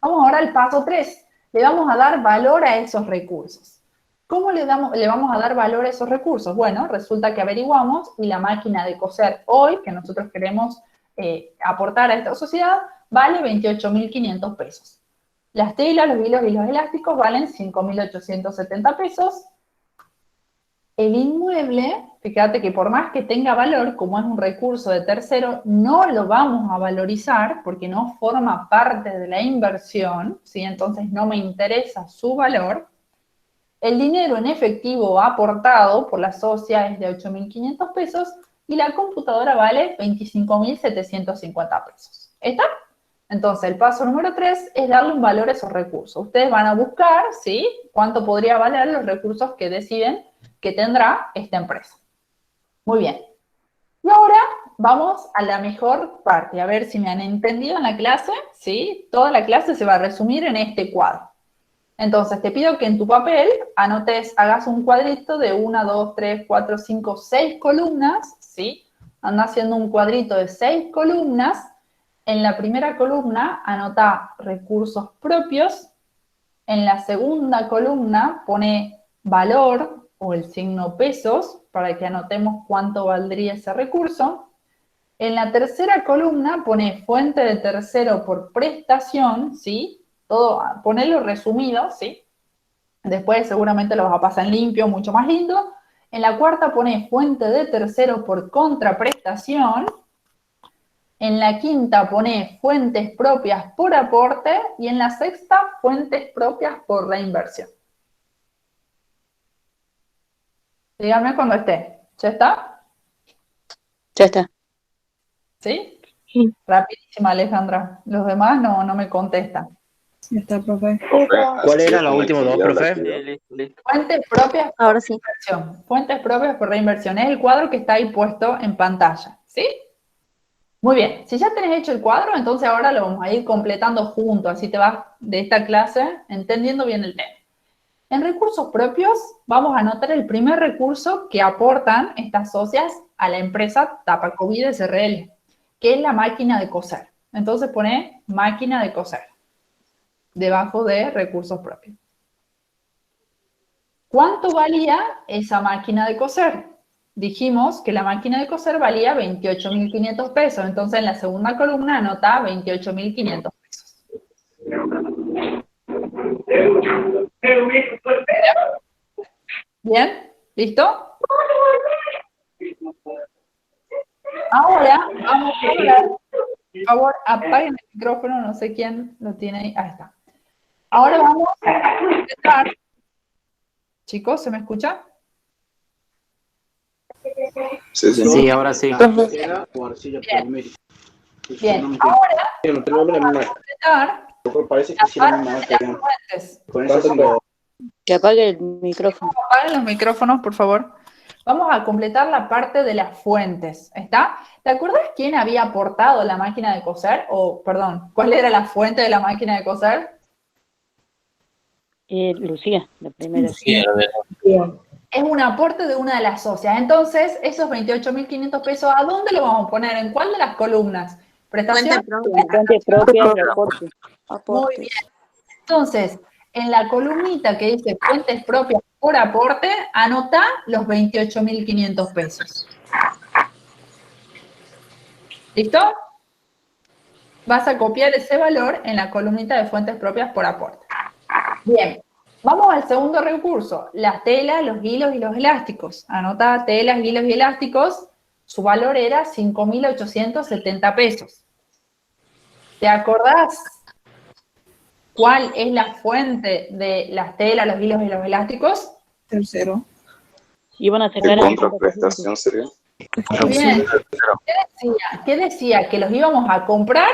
Vamos ahora al paso 3. Le vamos a dar valor a esos recursos. ¿Cómo le vamos a dar valor a esos recursos? Bueno, resulta que averiguamos y la máquina de coser hoy, que nosotros queremos aportar a esta sociedad, vale 28.500 pesos. Las telas, los hilos y los elásticos valen 5.870 pesos. El inmueble, fíjate que por más que tenga valor, como es un recurso de tercero, no lo vamos a valorizar porque no forma parte de la inversión, ¿sí? Entonces no me interesa su valor. El dinero en efectivo aportado por la socia es de 8.500 pesos y la computadora vale 25.750 pesos. ¿Está? Entonces, el paso número 3 es darle un valor a esos recursos. Ustedes van a buscar, ¿sí?, cuánto podría valer los recursos que deciden que tendrá esta empresa. Muy bien. Y ahora vamos a la mejor parte, a ver si me han entendido en la clase, ¿sí? Toda la clase se va a resumir en este cuadro. Entonces, te pido que en tu papel anotes, hagas un cuadrito de 1, 2, 3, 4, 5, 6 columnas, ¿sí? Anda haciendo un cuadrito de 6 columnas. En la primera columna anota recursos propios. En la segunda columna pone valor o el signo pesos para que anotemos cuánto valdría ese recurso. En la tercera columna pone fuente de tercero por prestación, ¿sí? Todo, ponelo resumido, ¿sí? Después seguramente lo vas a pasar en limpio, mucho más lindo. En la cuarta pone fuente de tercero por contraprestación. En la quinta pone fuentes propias por aporte. Y en la sexta, fuentes propias por reinversión. Díganme cuando esté. ¿Ya está? Ya está. ¿Sí? Rapidísima, Alejandra. Los demás no me contestan. Ya está, profe. ¿Cuál era la última dos, profe? Fuentes propias por Ahora sí. reinversión. Fuentes propias por reinversión. Es el cuadro que está ahí puesto en pantalla. ¿Sí? Muy bien. Si ya tenés hecho el cuadro, entonces ahora lo vamos a ir completando juntos. Así te vas de esta clase entendiendo bien el tema. En recursos propios, vamos a anotar el primer recurso que aportan estas socias a la empresa Tapacovid SRL, que es la máquina de coser. Entonces pone máquina de coser debajo de recursos propios. ¿Cuánto valía esa máquina de coser? Dijimos que la máquina de coser valía 28.500 pesos. Entonces en la segunda columna anota 28.500 pesos. ¿Bien? ¿Listo? Ahora vamos a hablar. Por favor, apaguen el micrófono, no sé quién lo tiene ahí. Ahí está. Ahora vamos a completar. Chicos, ¿se me escucha? Sí, ahora sí. Bien, ahora vamos a completar la parte de las fuentes. Que apague el micrófono. Apaguen los micrófonos, por favor. Vamos a completar la parte de las fuentes, ¿está? ¿Te acuerdas quién había aportado la máquina de coser? O, perdón, ¿cuál era la fuente de la máquina de coser? Lucía, la primera. Es un aporte de una de las socias. Entonces, esos 28.500 pesos, ¿a dónde lo vamos a poner? ¿En cuál de las columnas? Prestación. Fuente propia y aporte. Muy bien. Entonces, en la columnita que dice fuentes propias por aporte, anota los 28.500 pesos. ¿Listo? Vas a copiar ese valor en la columnita de fuentes propias por aporte. Bien, vamos al segundo recurso, las telas, los hilos y los elásticos. Anota telas, hilos y elásticos, su valor era 5.870 pesos. ¿Te acordás cuál es la fuente de las telas, los hilos y los elásticos? Tercero. Iban a sacar contraprestación sería. Bien. ¿Qué decía? Que los íbamos a comprar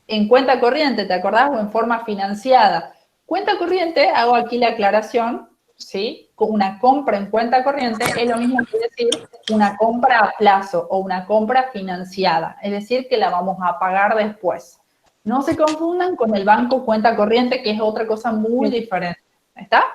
en cuenta corriente, ¿te acordás? O en forma financiada. Cuenta corriente, hago aquí la aclaración, ¿sí? Una compra en cuenta corriente es lo mismo que decir una compra a plazo o una compra financiada. Es decir, que la vamos a pagar después. No se confundan con el banco cuenta corriente, que es otra cosa muy diferente. ¿Está?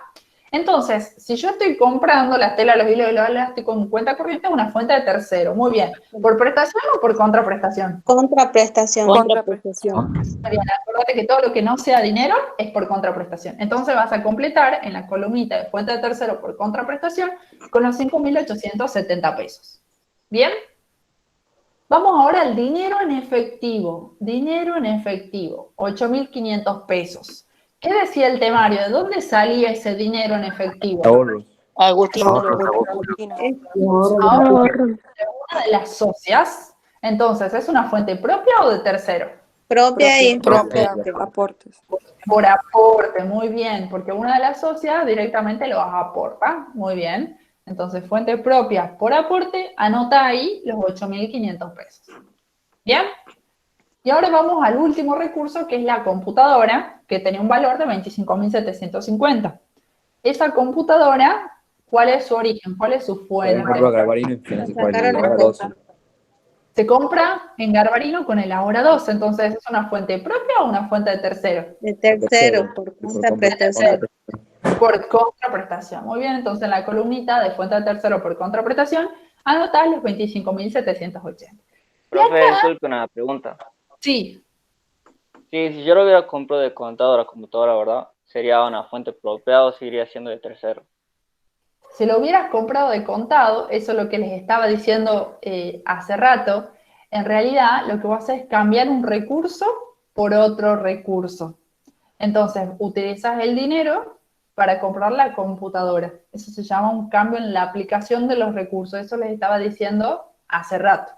Entonces, si yo estoy comprando las telas, los hilos y los elásticos en cuenta corriente, es una fuente de tercero. Muy bien. ¿Por prestación o por contraprestación? Contraprestación. Muy bien, acuérdate que todo lo que no sea dinero es por contraprestación. Entonces vas a completar en la columnita de fuente de tercero por contraprestación con los 5.870 pesos. ¿Bien? Vamos ahora al dinero en efectivo. Dinero en efectivo, 8.500 pesos. ¿Qué decía el temario? ¿De dónde salía ese dinero en efectivo? Ahorros. Agustino. Ahorro de una de las socias. Entonces, ¿es una fuente propia o de tercero? Propia y propia. Aportes. Por aporte, muy bien, porque una de las socias directamente lo aporta, muy bien. Entonces, fuente propia por aporte, anota ahí los 8.500 pesos. ¿Bien? Y ahora vamos al último recurso, que es la computadora, que tenía un valor de 25.750. Esa computadora, ¿cuál es su origen? ¿Cuál es su fuente? Se compra en Garbarino con el Ahora 2, entonces ¿es una fuente propia o una fuente de tercero? De tercero, por contraprestación. Por contraprestación. Muy bien, entonces en la columnita de fuente de tercero por contraprestación, anotás los 25.780. Profe, disculpe una pregunta. Sí. Sí, si yo lo hubiera comprado de contado a la computadora, ¿verdad? ¿Sería una fuente propia o seguiría siendo de tercero? Si lo hubieras comprado de contado, eso es lo que les estaba diciendo hace rato, en realidad lo que vas a hacer es cambiar un recurso por otro recurso. Entonces, utilizas el dinero para comprar la computadora. Eso se llama un cambio en la aplicación de los recursos. Eso les estaba diciendo hace rato.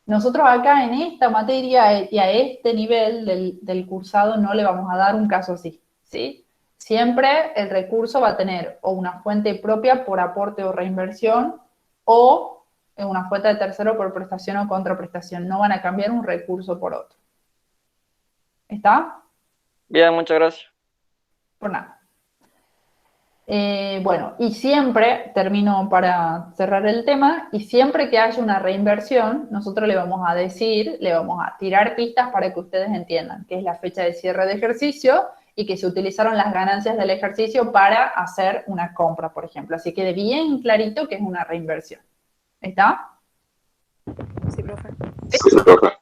Nosotros acá en esta materia y a este nivel del cursado no le vamos a dar un caso así, ¿sí? Siempre el recurso va a tener o una fuente propia por aporte o reinversión o una fuente de tercero por prestación o contraprestación. No van a cambiar un recurso por otro. ¿Está? Bien, muchas gracias. Por nada. Bueno, y siempre, termino para cerrar el tema, y siempre que haya una reinversión, nosotros le vamos a decir, le vamos a tirar pistas para que ustedes entiendan que es la fecha de cierre de ejercicio y que se utilizaron las ganancias del ejercicio para hacer una compra, por ejemplo. Así que quede bien clarito que es una reinversión. ¿Está? Sí, profe. Sí, profe.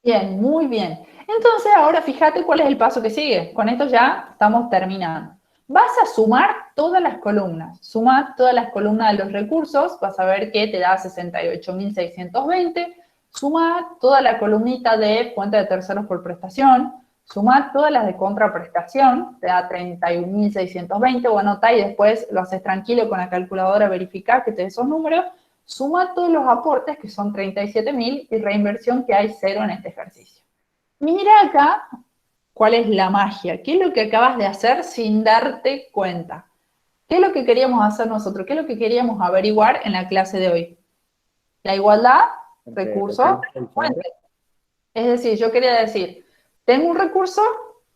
Bien, muy bien. Entonces ahora fíjate cuál es el paso que sigue. Con esto ya estamos terminando. Vas a sumar todas las columnas. Suma todas las columnas de los recursos. Vas a ver que te da 68.620. Suma toda la columnita de fuente de terceros por prestación. Suma todas las de contraprestación. Te da 31.620. O anota y después lo haces tranquilo con la calculadora, verificar que te dé esos números. Suma todos los aportes, que son 37.000, y reinversión, que hay 0 en este ejercicio. Mira acá cuál es la magia. ¿Qué es lo que acabas de hacer sin darte cuenta? ¿Qué es lo que queríamos hacer nosotros? ¿Qué es lo que queríamos averiguar en la clase de hoy? La igualdad, recurso, fuente. Es decir, yo quería decir, tengo un recurso,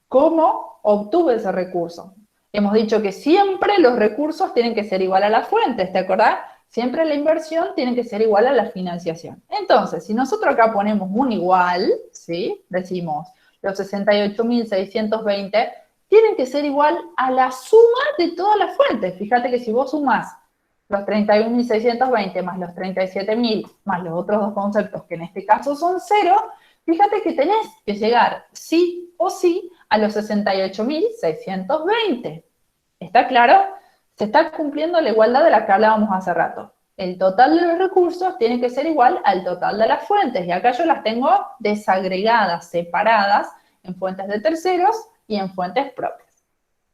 ¿cómo obtuve ese recurso? Hemos dicho que siempre los recursos tienen que ser igual a las fuentes, ¿te acordás? Siempre la inversión tiene que ser igual a la financiación. Entonces, si nosotros acá ponemos un igual, ¿sí? Decimos, los 68.620 tienen que ser igual a la suma de todas las fuentes. Fíjate que si vos sumás los 31.620 más los 37.000 más los otros dos conceptos, que en este caso son 0, fíjate que tenés que llegar sí o sí a los 68.620. ¿Está claro? Se está cumpliendo la igualdad de la que hablábamos hace rato. El total de los recursos tiene que ser igual al total de las fuentes. Y acá yo las tengo desagregadas, separadas, en fuentes de terceros y en fuentes propias.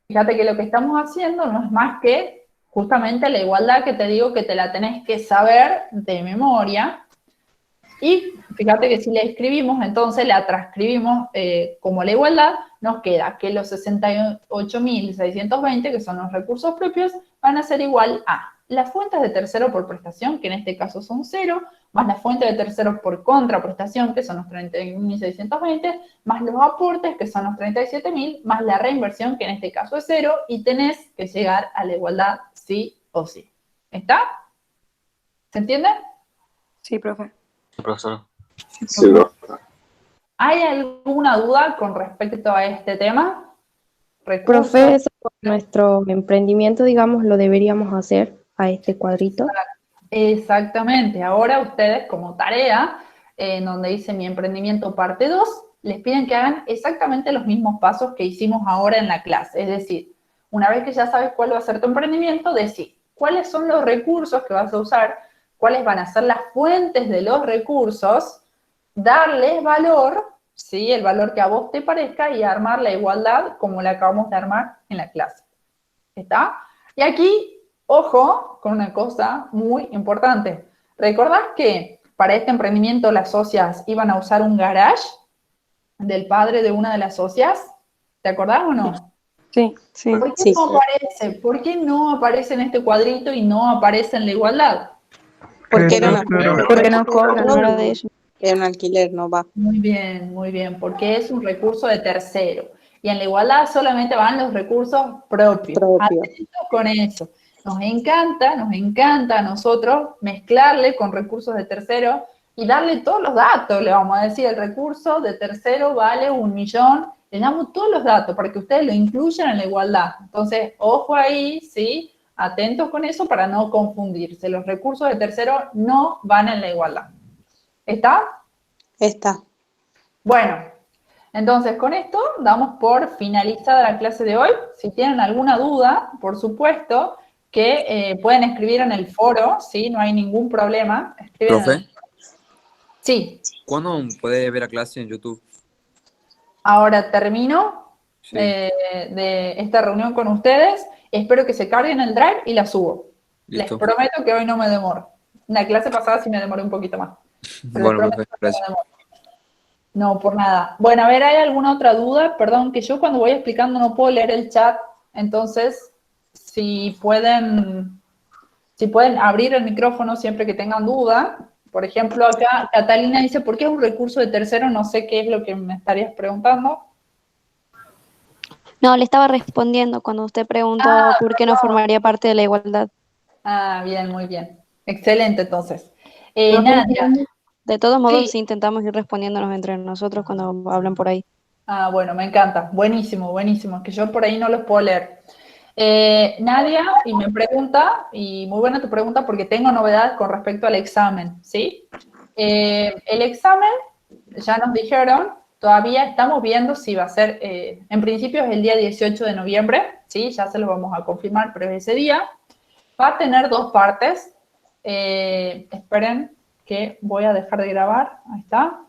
Fíjate que lo que estamos haciendo no es más que justamente la igualdad que te digo que te la tenés que saber de memoria. Y fíjate que si la escribimos, entonces la transcribimos como la igualdad, nos queda que los 68.620, que son los recursos propios, van a ser igual a las fuentes de tercero por prestación, que en este caso son 0, más las fuentes de terceros por contraprestación, que son los 31.620, más los aportes, que son los 37.000, más la reinversión, que en este caso es 0, y tenés que llegar a la igualdad sí o sí. ¿Está? ¿Se entiende? Sí, profe. Profesor. Sí, profe. ¿Hay alguna duda con respecto a este tema? Profe, eso con nuestro emprendimiento, digamos, lo deberíamos hacer a este cuadrito. Exactamente. Ahora ustedes, como tarea, en donde dice mi emprendimiento parte 2, les piden que hagan exactamente los mismos pasos que hicimos ahora en la clase. Es decir, una vez que ya sabes cuál va a ser tu emprendimiento, decir cuáles son los recursos que vas a usar, cuáles van a ser las fuentes de los recursos, darles valor, ¿sí? El valor que a vos te parezca, y armar la igualdad como la acabamos de armar en la clase. ¿Está? Y aquí, ojo, con una cosa muy importante. ¿Recordás que para este emprendimiento las socias iban a usar un garage del padre de una de las socias? ¿Te acordás o no? Sí, sí. ¿Por qué no aparece? ¿Por qué no aparece en este cuadrito y no aparece en la igualdad? Porque Porque no cobran, no nada de eso. es un alquiler, no va. Muy bien, porque es un recurso de tercero. Y en la igualdad solamente van los recursos propios. Atentos con eso. Nos encanta a nosotros mezclarle con recursos de tercero y darle todos los datos. Le vamos a decir, el recurso de tercero vale 1.000.000, le damos todos los datos para que ustedes lo incluyan en la igualdad. Entonces, ojo ahí, ¿sí? Atentos con eso para no confundirse. Los recursos de tercero no van en la igualdad. ¿Está? Está. Bueno, entonces con esto damos por finalizada la clase de hoy. Si tienen alguna duda, por supuesto, que pueden escribir en el foro, ¿sí? No hay ningún problema. Escriben ¿Profe? Sí. ¿Cuándo puede ver la clase en YouTube? Ahora termino Sí. de esta reunión con ustedes Espero que se cargue en el Drive y la subo. Listo. Les prometo que hoy no me demoro. En la clase pasada sí me demoré un poquito más. Pero Bueno, les profe, prometo que no me gracias. demoro. No, por nada. Bueno, a ver, ¿hay alguna otra duda? Perdón, que yo cuando voy explicando no puedo leer el chat, entonces si pueden abrir el micrófono siempre que tengan duda. Por ejemplo, acá Catalina dice, ¿por qué es un recurso de tercero? No sé qué es lo que me estarías preguntando. No, le estaba respondiendo cuando usted preguntó por qué no formaría parte de la igualdad. Ah, bien, muy bien. Excelente, entonces. No, Nadia. De todos modos, Sí. sí intentamos ir respondiéndonos entre nosotros cuando hablan por ahí. Ah, bueno, me encanta. Buenísimo, buenísimo. Que yo por ahí no los puedo leer. Nadia, y me pregunta, y muy buena tu pregunta porque tengo novedades con respecto al examen, ¿sí? El examen, ya nos dijeron, todavía estamos viendo si va a ser, en principio es el día 18 de noviembre, ¿sí? Ya se lo vamos a confirmar, pero es ese día. Va a tener 2 partes. Esperen que voy a dejar de grabar. Ahí está.